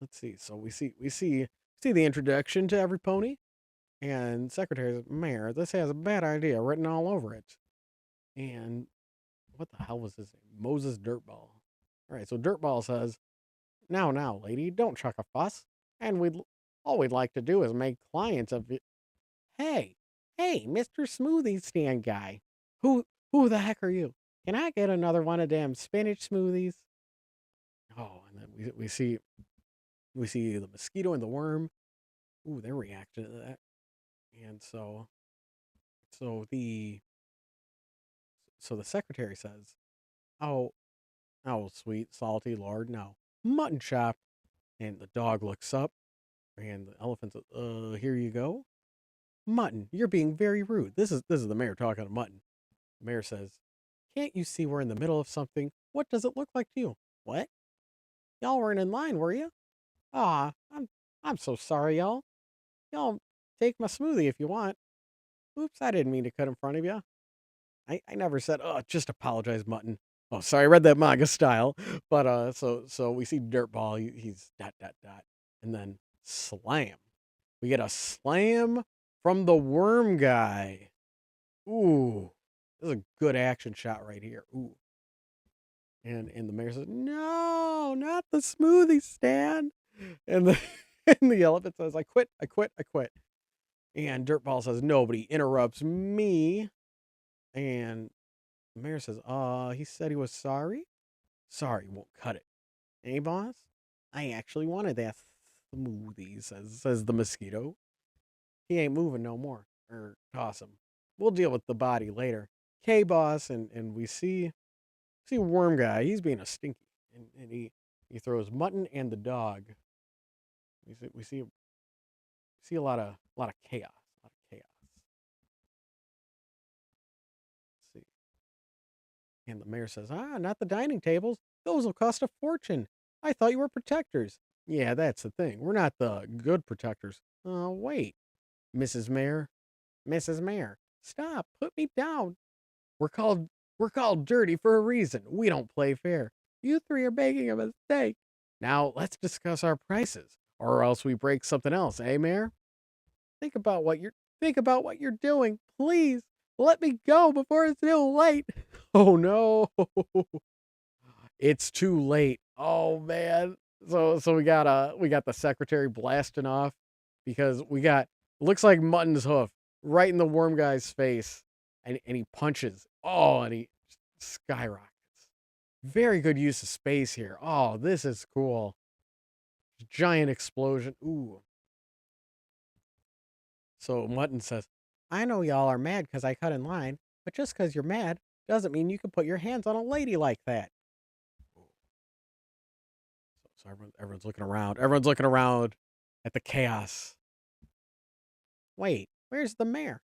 let's see. So we see the introduction to every pony, and Secretary says, Mayor, this has a bad idea written all over it. And what the hell was his name? Moses Dirtball. All right, so Dirtball says, now, lady, don't chuck a fuss. And all we'd like to do is make clients of you. Hey, hey, Mr. Smoothie Stand guy. Who the heck are you? Can I get another one of them spinach smoothies? Oh, and then we see the mosquito and the worm. Ooh, their reaction to that. And so the so the secretary says, "Oh, oh, sweet salty lord, no mutton chop." And the dog looks up, and the elephant says, here you go, Mutton. You're being very rude. This is the mayor talking to Mutton. The mayor says, "Can't you see we're in the middle of something? What does it look like to you?" What? Y'all weren't in line, were you? Ah, I'm so sorry, y'all. Y'all take my smoothie if you want. Oops, I didn't mean to cut in front of you. I never said, oh, just apologize, Mutton. Oh, sorry, I read that manga style. But so we see Dirtball, he's dot dot dot. And then slam. We get a slam from the worm guy. Ooh. This is a good action shot right here. Ooh. And the mayor says, no, not the smoothie stand. And the and the elephant says, I quit, I quit, I quit. And Dirtball says, nobody interrupts me. And the mayor says, he said he was sorry. Sorry won't cut it. Hey, boss? I actually wanted that smoothie, says the mosquito. He ain't moving no more. Or toss him. We'll deal with the body later. Okay, boss, and we see Worm Guy. He's being a stinky. And he throws Mutton and the dog. We see a lot of chaos. A lot of chaos. Let's see. And the mayor says, not the dining tables. Those will cost a fortune. I thought you were protectors. Yeah, that's the thing. We're not the good protectors. Oh, wait. Mrs. Mayor. Mrs. Mayor. Stop. Put me down. We're called dirty for a reason. We don't play fair. You three are making a mistake. Now let's discuss our prices, or else we break something else, eh, Mayor? Think about what you're doing. Please let me go before it's too late. Oh no. It's too late. Oh man. So we got the secretary blasting off because we got looks like Mutton's hoof right in the worm guy's face, and he punches. Oh, and he skyrockets. Very good use of space here. Oh, this is cool. Giant explosion. Ooh. So Mutton says, I know y'all are mad because I cut in line, but just because you're mad doesn't mean you can put your hands on a lady like that. So everyone's looking around. Everyone's looking around at the chaos. Wait, where's the mayor?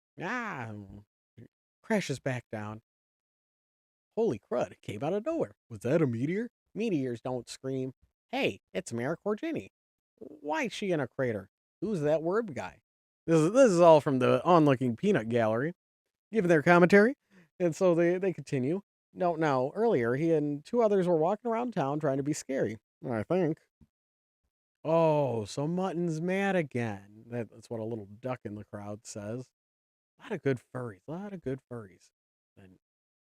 Crashes back down. Holy crud, it came out of nowhere. Was that a meteor? Meteors don't scream. Hey, it's Mayor Corgini. Why is she in a crater? Who's that worm guy? This is all from the onlooking peanut gallery, giving their commentary. And so they continue. No, earlier he and two others were walking around town trying to be scary, I think. Oh, so Mutton's mad again. That's what a little duck in the crowd says. A lot of good furries. A lot of good furries. Then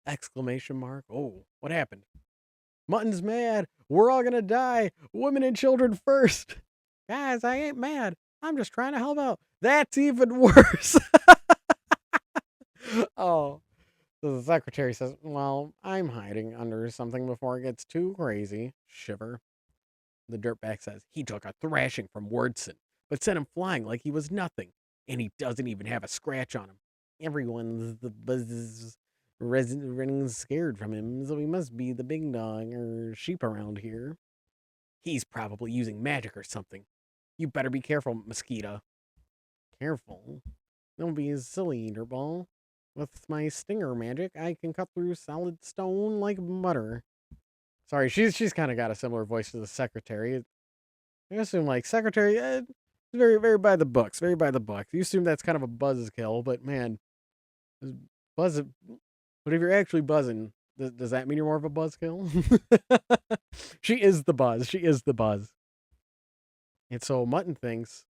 exclamation mark. Oh, what happened? Mutton's mad. We're all gonna die. Women and children first. Guys, I ain't mad. I'm just trying to help out. That's even worse. Oh. So the secretary says, well, I'm hiding under something before it gets too crazy. Shiver. The dirtbag says he took a thrashing from Wordson, but sent him flying like he was nothing. And he doesn't even have a scratch on him. Everyone's running scared from him, so he must be the big dog or sheep around here. He's probably using magic or something. You better be careful, Mosquito. Careful? Don't be silly, Dirtball. With my stinger magic, I can cut through solid stone like butter. Sorry, she's kind of got a similar voice to the secretary. I assume like secretary, very very by the books, very by the books. You assume that's kind of a buzzkill, but man, buzz. But if you're actually buzzing, does that mean you're more of a buzzkill? She is the buzz. She is the buzz. And so Mutton thinks,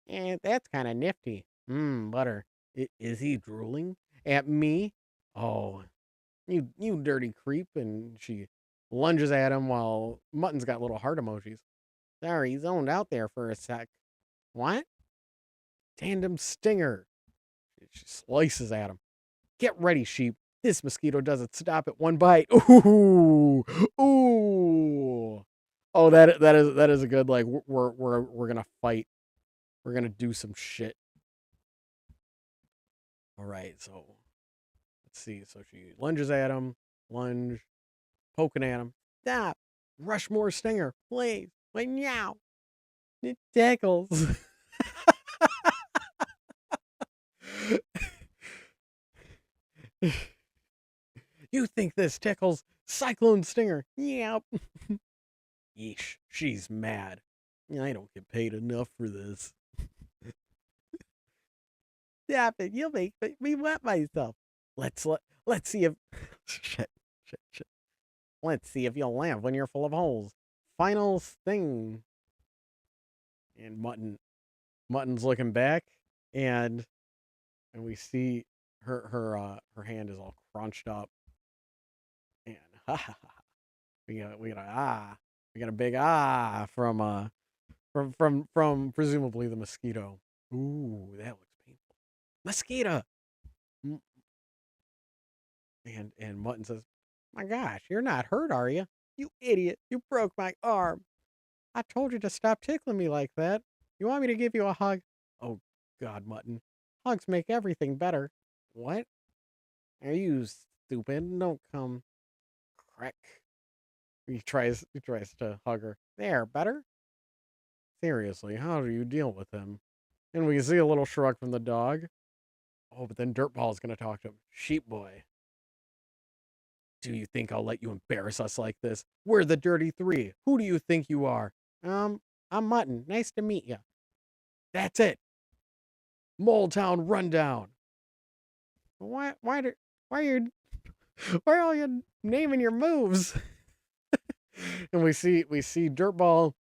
that's kind of nifty. Butter. Is he drooling at me? Oh, you dirty creep. And she lunges at him while Mutton's got little heart emojis. Sorry, zoned out there for a sec. What? Tandem stinger. She slices at him. Get ready, sheep. This mosquito doesn't stop at one bite. Ooh, ooh. Oh, that is a good, like, we're gonna fight. We're gonna do some shit. All right, so let's see. So she lunges at him, lunge, poking at him. Stop. Rushmore stinger, please. Like meow. It tickles. You think this tickles? Cyclone stinger. Yep. Yeesh, she's mad. I don't get paid enough for this. Stop it. You'll make me wet myself. Let's see if shit. Let's see if you'll laugh when you're full of holes. Final sting. And Mutton's looking back, and we see her hand is all crunched up, and we got a big from presumably the mosquito. Ooh, that looks painful. Mosquito. And Mutton says, "My gosh, you're not hurt, are you? You idiot! You broke my arm. I told you to stop tickling me like that. You want me to give you a hug?" Oh God, Mutton. Hugs make everything better. What? Are you stupid? Don't come. Crack. He tries to hug her. There, better? Seriously, how do you deal with him? And we see a little shrug from the dog. Oh, but then Dirtball's gonna talk to him. Sheep boy. Do you think I'll let you embarrass us like this? We're the Dirty Three. Who do you think you are? I'm Mutton. Nice to meet you. That's it. Mole Town Rundown. Why are you why are all you naming your moves? And we see Dirtball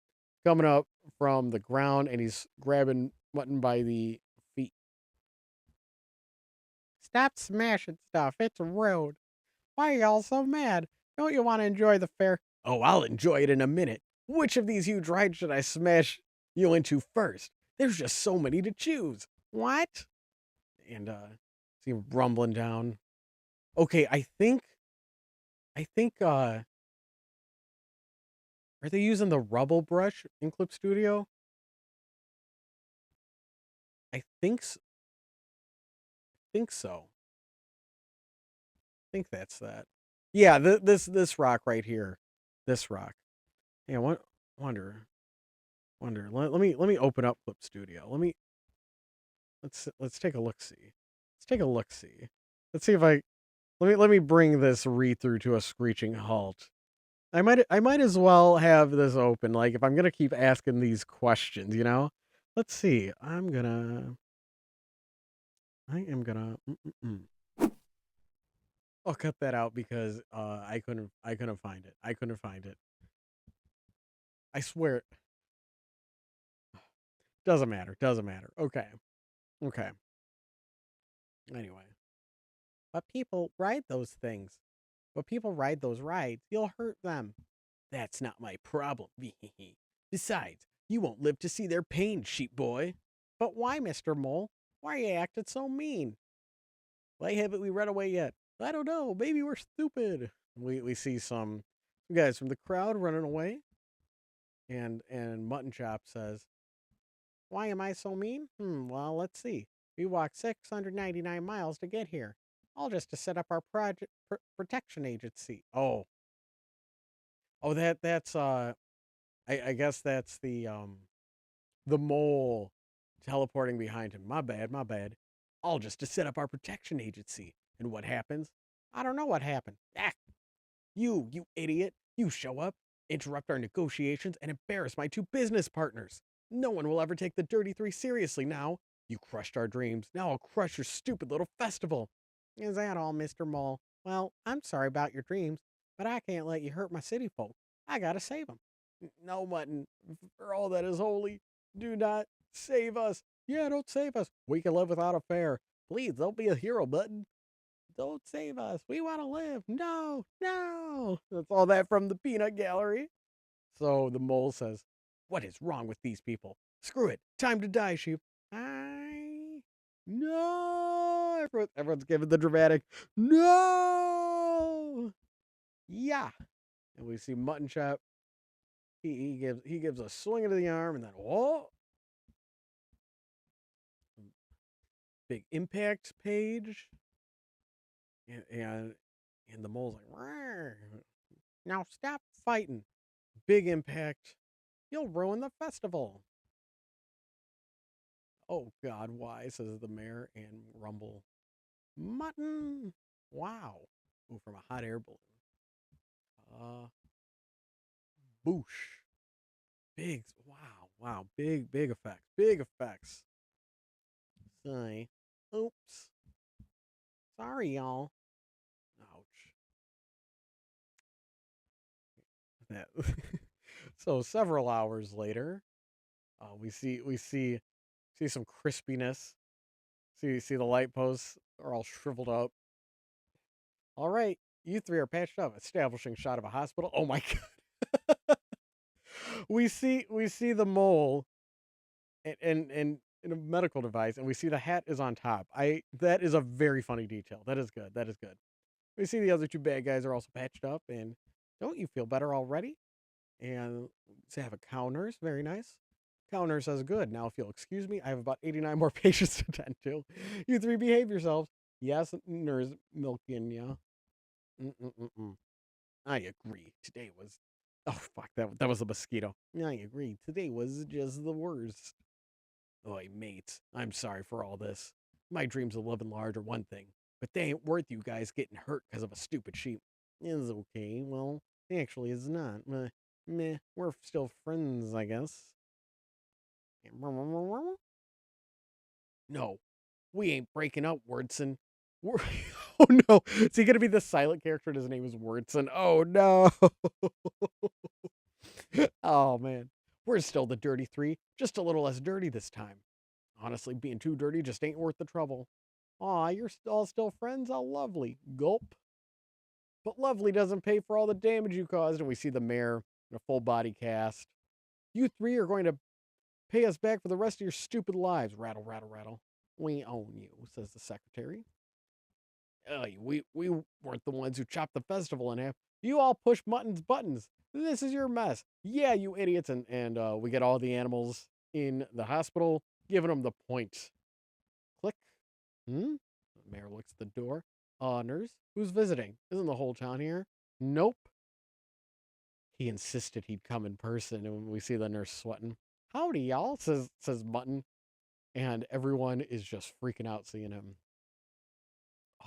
coming up from the ground, and he's grabbing Mutton by the feet. Stop smashing stuff. It's rude. Why are y'all so mad? Don't you want to enjoy the fair? Oh, I'll enjoy it in a minute. Which of these huge rides should I smash you into first? There's just so many to choose. What? And see him rumbling down. Okay, I think are they using the rubble brush in Clip Studio? I think so. I think that's that. Yeah, this rock right here. This rock. Yeah, wonder let me open up Clip Studio. Let's take a look see. Let's take a look see. Let's see if I let me bring this read through to a screeching halt. I might as well have this open. Like, if I'm gonna keep asking these questions, you know. Let's see. I am gonna. I'll cut that out because I couldn't find it. I couldn't find it. I swear. Doesn't matter. Doesn't matter. Okay. Okay. Anyway, but people ride those things. But people ride those rides. You'll hurt them. That's not my problem. Besides, you won't live to see their pain, sheep boy. But why, Mr. Mole? Why are you acting so mean? Why haven't we run away yet? I don't know. Maybe we're stupid. We see some guys from the crowd running away. And Mutton Chop says, "Why am I so mean? Well, let's see. We walked 699 miles to get here. All just to set up our protection agency." Oh, that's I guess that's the mole teleporting behind him. My bad, my bad. All just to set up our protection agency. And what happens? I don't know what happened. Ah, you idiot. You show up, interrupt our negotiations, and embarrass my two business partners. No one will ever take the Dirty Three seriously now. You crushed our dreams. Now I'll crush your stupid little festival. Is that all, Mr. Mole? Well, I'm sorry about your dreams, but I can't let you hurt my city folk. I gotta save them. No, Mutton, for all that is holy, do not save us. Yeah, don't save us. We can live without a fare. Please, don't be a hero, Mutton. Don't save us. We want to live. No, no. That's all that from the peanut gallery. So the mole says, "What is wrong with these people? Screw it. Time to die, sheep." I. No. Everyone's giving the dramatic, no. Yeah. And we see Mutton Chop. He gives a swing into the arm and then, whoa. Big impact page. And the mole's like, "Rawr. Now stop fighting. Big impact. You'll ruin the festival." "Oh God, why?" says the mayor, and rumble, "Mutton." Wow. Ooh, from a hot air balloon. Uh, Boosh. Big. Wow. Wow. Big effects. Big effects. Sorry. Oops. Sorry, y'all. Ouch. That. So several hours later, we see some crispiness. See the light posts are all shriveled up. All right, you three are patched up. Establishing shot of a hospital. Oh my god. We see the mole and in a medical device, and we see the hat is on top. I That is a very funny detail. That is good. That is good. We see the other two bad guys are also patched up, and don't you feel better already? And they have a cow nurse. Very nice. Cow nurse says, "Good. Now, if you'll excuse me, I have about 89 more patients to attend to. You three behave yourselves." "Yes, nurse Milking, yeah. Mm-mm-mm-mm. I agree. Today was. Oh, fuck. That was a mosquito. I agree. Today was just the worst." "Oi, mate. I'm sorry for all this. My dreams of living large are one thing, but they ain't worth you guys getting hurt because of a stupid sheep." "It's okay. Well, actually, it's not. Meh. We're still friends, I guess." "No, we ain't breaking up, Wordson. We're." Oh no. Is he gonna be the silent character and his name is Wordson? Oh no. Oh man. "We're still the dirty three, just a little less dirty this time. Honestly, being too dirty just ain't worth the trouble." "Aw, you're all still friends? How lovely." Gulp. "But lovely doesn't pay for all the damage you caused." And we see the mayor in a full body cast. "You three are going to pay us back for the rest of your stupid lives." Rattle, rattle, rattle. "We own you," says the secretary. We weren't the ones who chopped the festival in half. You all push Mutton's buttons. This is your mess. Yeah, you idiots." And we get all the animals in the hospital, giving them the point. Click. Hmm? The mayor looks at the door. Nurse? Who's visiting? Isn't the whole town here?" "Nope." He insisted he'd come in person, and we see the nurse sweating. "Howdy, y'all," says Mutton, and everyone is just freaking out seeing him.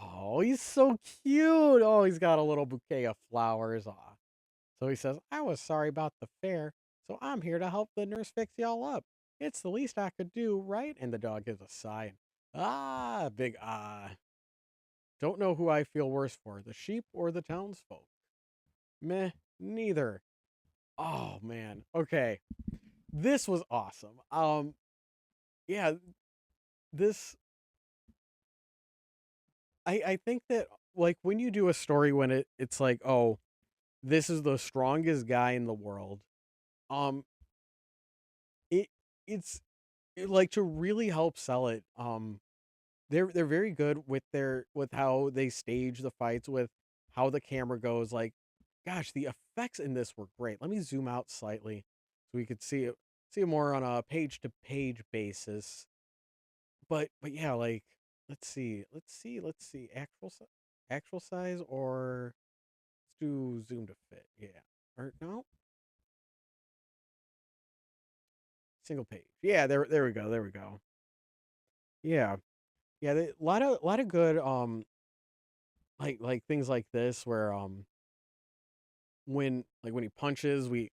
Oh, he's so cute. Oh, he's got a little bouquet of flowers. Aw. So he says, "I was sorry about the fair, so I'm here to help the nurse fix y'all up. It's the least I could do, right?" And the dog gives a sigh. Ah, big ah. "Don't know who I feel worse for, the sheep or the townsfolk." Meh, neither. Oh man. Okay. This was awesome. Yeah, this I think that, like, when you do a story when it's like, oh, this is the strongest guy in the world. Um, it it's like, to really help sell it. They're very good with with how they stage the fights, with how the camera goes. Like, gosh, the effects in this were great. Let me zoom out slightly so we could see it more on a page to page basis. But yeah, like, let's see actual size, or let's do zoom to fit. Yeah. Or no, single page. Yeah, there we go. There we go. Yeah. Yeah, a lot of good like things like this where when he punches, we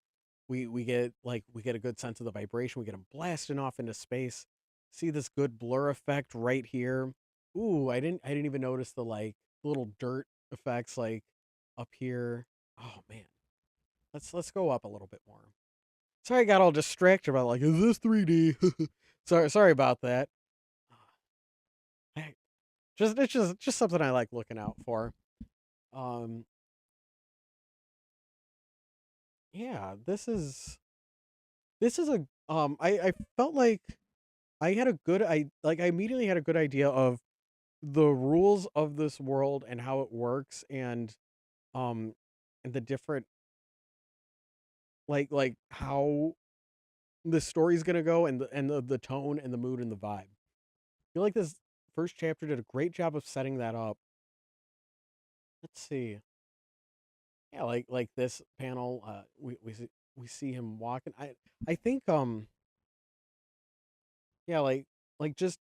get a good sense of the vibration. We get him blasting off into space. See this good blur effect right here. Ooh, I didn't even notice the, like, little dirt effects, like, up here. Oh man. Let's go up a little bit more. Sorry, I got all distracted about like, is this 3D? Sorry about that. I- it's just something I like looking out for. Um, yeah, this is a I felt like I had a good I immediately had a good idea of the rules of this world and how it works, um and the different like how the story's gonna go, and the tone and the mood and the vibe. I feel like this first chapter did a great job of setting that up. Let's see. Yeah, like this panel, we see him walking. I think yeah, like just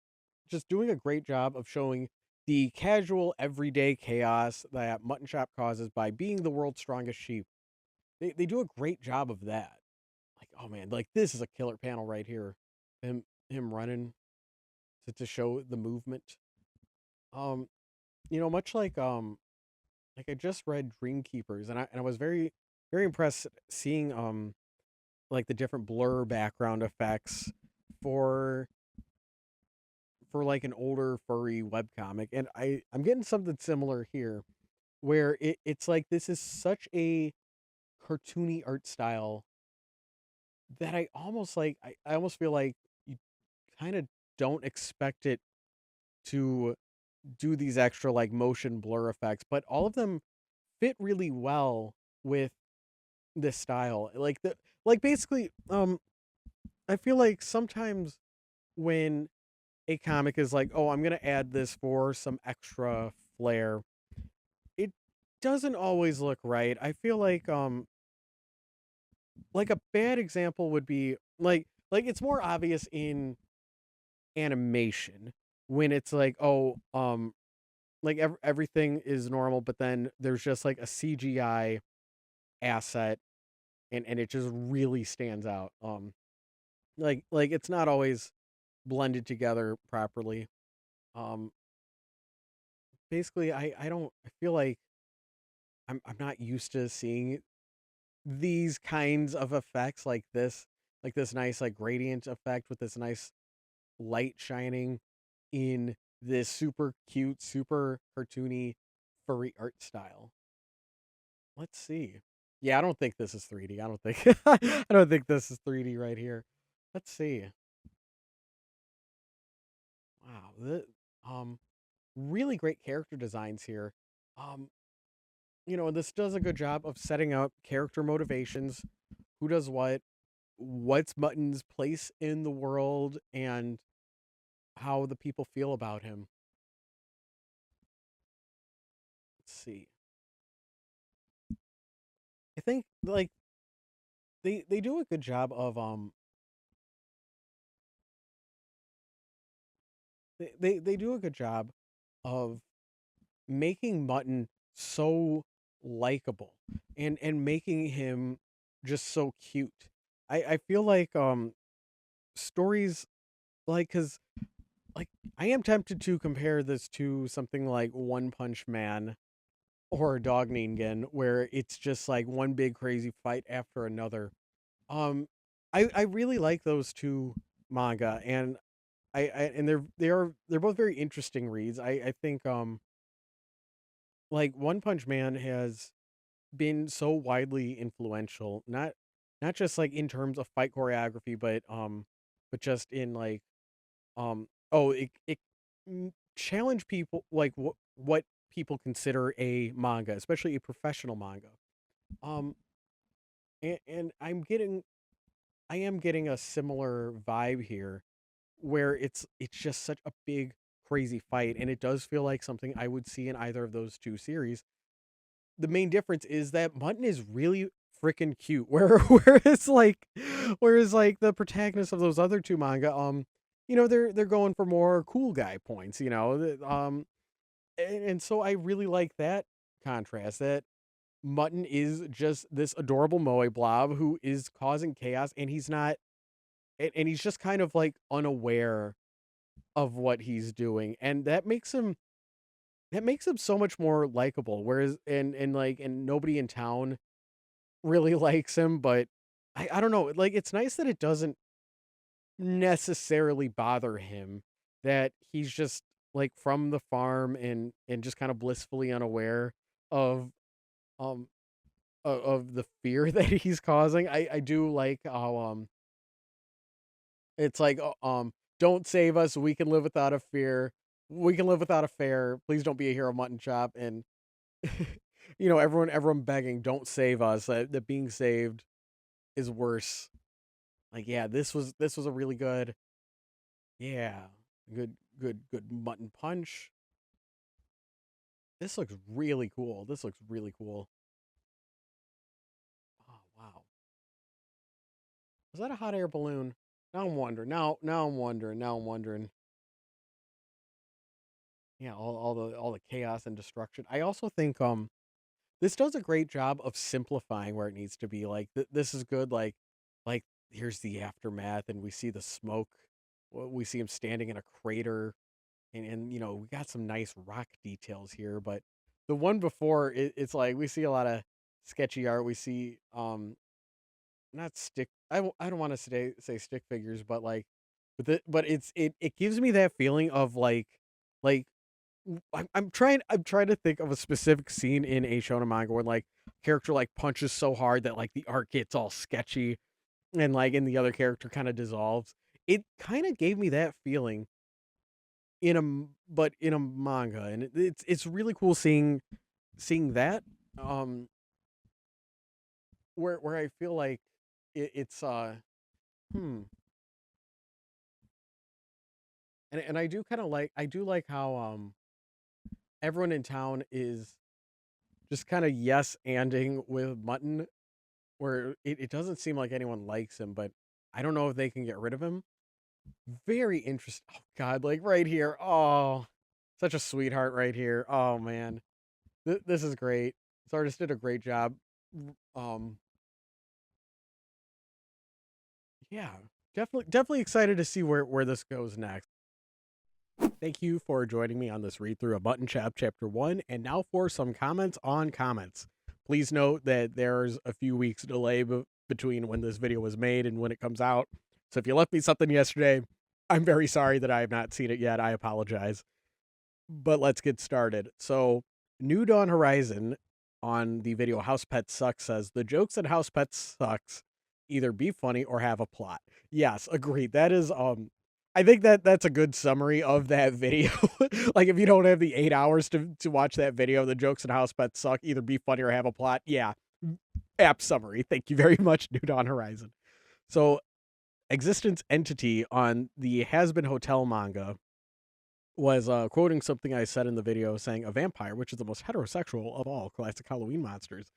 doing a great job of showing the casual everyday chaos that Mutton Shop causes by being the world's strongest sheep. They do a great job of that. Like, oh man, like this is a killer panel right here. Him running to show the movement. Um, much like I just read Dreamkeepers, and I was very impressed seeing like the different blur background effects for like an older furry webcomic, and I'm getting something similar here where it's like this is such a cartoony art style that I almost feel like you kind of don't expect it to do these extra like motion blur effects, but all of them fit really well with this style. Like basically I feel like sometimes when a comic is like, "Oh, I'm going to add this for some extra flair," it doesn't always look right. I feel like a bad example would be like it's more obvious in animation when it's like, "Oh, like everything is normal, but then there's just like a CGI asset, and it just really stands out." Like it's not always blended together properly. Um, Basically, I don't I feel like I'm not used to seeing these kinds of effects like this nice like gradient effect with this nice light shining in this super cute, super cartoony furry art style. Let's see. Yeah, I don't think this is 3D. I don't think I don't think this is 3D right here. Let's see. Wow. Um really great character designs here. Um this does a good job of setting up character motivations, who does what's Mutton's place in the world, and how the people feel about him. Let's see. I think like they do a good job of they do a good job of making Mutton so likable, and making him just so cute. I feel like stories cuz like I am tempted to compare this to something like One Punch Man or Dog Ningen, where it's just like one big crazy fight after another. Um, I really like those two manga, and and they're both very interesting reads. I think like One Punch Man has been so widely influential, not just like in terms of fight choreography, but just in like it challenge people like what people consider a manga, especially a professional manga. Um, and I am getting a similar vibe here, where it's just such a big crazy fight, and it does feel like something I would see in either of those two series. The main difference is that Mutton is really freaking cute, whereas like the protagonists of those other two manga, they're going for more cool guy points, and so I really like that contrast, that Mutton is just this adorable moe blob who is causing chaos, and he's not and he's just kind of like unaware of what he's doing, and that makes him so much more likable. Whereas and nobody in town really likes him, but I don't know, like, it's nice that it doesn't necessarily bother him, that he's just, like, from the farm and just kinda blissfully unaware of, um, of the fear that he's causing. I do like how, it's like, "Don't save us, we can live without a fear. We can live without a fare. Please don't be a hero mutton chop," and, everyone begging, "Don't save us, that being saved is worse." Like, yeah, this was a really good, yeah, good mutton punch. This looks really cool. This looks really cool. Oh, wow. Was that a hot air balloon? Now I'm wondering. Now I'm wondering. Now I'm wondering. Yeah, all the chaos and destruction. I also think this does a great job of simplifying where it needs to be. Like, this is good. Like, here's the aftermath, and we see the smoke. We see him standing in a crater, and we got some nice rock details here. But the one before, it's like we see a lot of sketchy art. We see not stick. I don't want to say stick figures, but like, but it gives me that feeling of like I'm trying to think of a specific scene in a shonen manga where like character like punches so hard that like the art gets all sketchy and like and the other character kind of dissolves. It kind of gave me that feeling but in a manga, and it's really cool seeing that um where I feel like it's hmm and I do like how everyone in town is just kind of yes anding with Mutton, where it doesn't seem like anyone likes him, but I don't know if they can get rid of him. Very interesting. Oh God, like right here. Oh, such a sweetheart right here. Oh man, this is great. This artist did a great job. Um, yeah, definitely excited to see where this goes next. Thank you for joining me on this read through of Mutton Chop Chapter 1, and now for some comments on comments. Please note that there's a few weeks delay between when this video was made and when it comes out. So if you left me something yesterday, I'm very sorry that I have not seen it yet. I apologize. But let's get started. So, New Dawn Horizon on the video House Pets Suck says the jokes in House Pets Sucks either be funny or have a plot. Yes, agreed. That is I think that's a good summary of that video. Like if you don't have the 8 hours to watch that video, the jokes in House Pets Suck either be funny or have a plot. Yeah. App summary. Thank you very much, New Dawn Horizon. So Existence Entity on the Has Been Hotel manga was quoting something I said in the video saying a vampire, which is the most heterosexual of all classic Halloween monsters.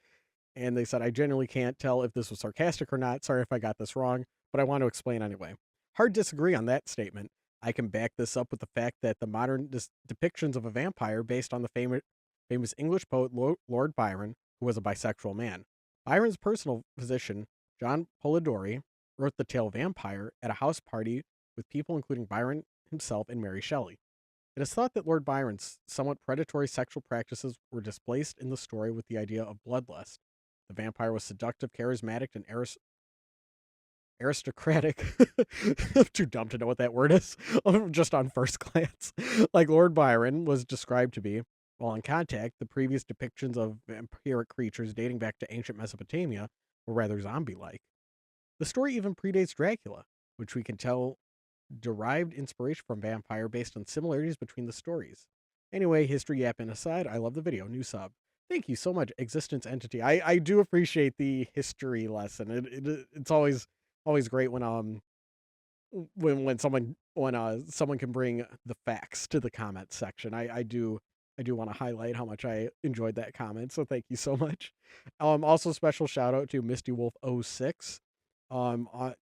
And they said, I genuinely can't tell if this was sarcastic or not. Sorry if I got this wrong, but I want to explain anyway. Hard disagree on that statement. I can back this up with the fact that the modern depictions of a vampire based on the famous English poet Lord Byron, who was a bisexual man. Byron's personal physician, John Polidori, wrote the tale Vampire at a house party with people including Byron himself and Mary Shelley. It is thought that Lord Byron's somewhat predatory sexual practices were displaced in the story with the idea of bloodlust. The vampire was seductive, charismatic, and aristocratic. I'm too dumb to know what that word is, just on first glance. Like Lord Byron was described to be. While in Contact, the previous depictions of vampiric creatures dating back to ancient Mesopotamia were rather zombie like. The story even predates Dracula, which we can tell derived inspiration from Vampire based on similarities between the stories. Anyway, history yapping aside, I love the video. New sub. Thank you so much, Existence Entity. I do appreciate the history lesson. It's always great when someone can bring the facts to the comment section. I do want to highlight how much I enjoyed that comment. So thank you so much. Also special shout out to Misty Wolf '06.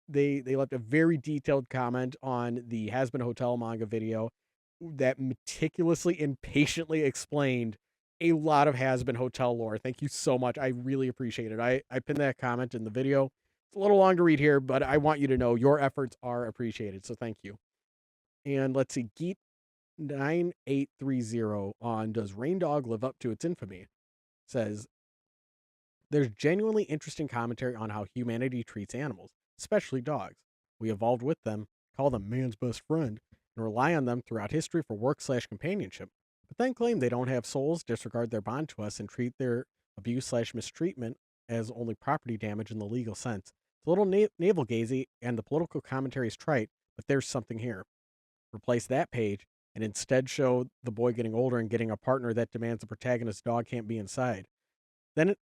They left a very detailed comment on the Has Been Hotel manga video that meticulously and patiently explained a lot of Has Been Hotel lore. Thank you so much. I really appreciate it. I pinned that comment in the video. It's a little long to read here, but I want you to know your efforts are appreciated. So thank you. And let's see, Geet 9830 on Does Rain Dog Live Up to Its Infamy? Says There's genuinely interesting commentary on how humanity treats animals, especially dogs. We evolved with them, call them man's best friend, and rely on them throughout history for work/companionship, but then claim they don't have souls, disregard their bond to us, and treat their abuse/mistreatment as only property damage in the legal sense. It's a little navel gazy, and the political commentary is trite, but there's something here. Replace that page, and instead show the boy getting older and getting a partner that demands the protagonist's dog can't be inside. Then it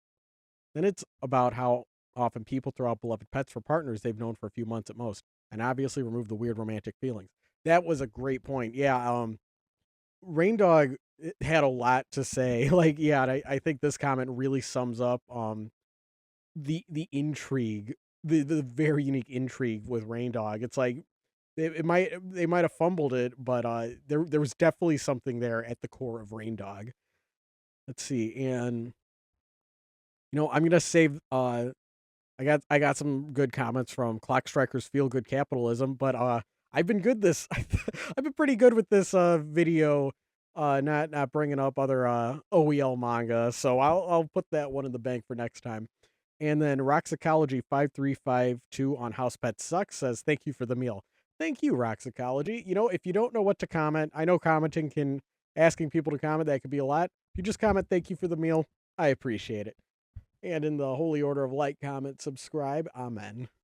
then it's about how often people throw out beloved pets for partners they've known for a few months at most, and obviously remove the weird romantic feelings. That was a great point. Yeah, Rain Dog had a lot to say. Like, yeah, I think this comment really sums up the intrigue, the very unique intrigue with Rain Dog. It's like they might have fumbled it, but there was definitely something there at the core of Rain Dog. Let's see, and I'm gonna save I got some good comments from Clock Strikers Feel Good Capitalism, but I've been good this I've been pretty good with this video, not bringing up other OEL manga, so I'll put that one in the bank for next time. And then Roxicology 5352 on House Pet Sucks says, "Thank you for the meal." Thank you, Roxicology. If you don't know what to comment, I know asking people to comment, that could be a lot. If you just comment, "Thank you for the meal," I appreciate it. And in the holy order of like, comment, subscribe, amen.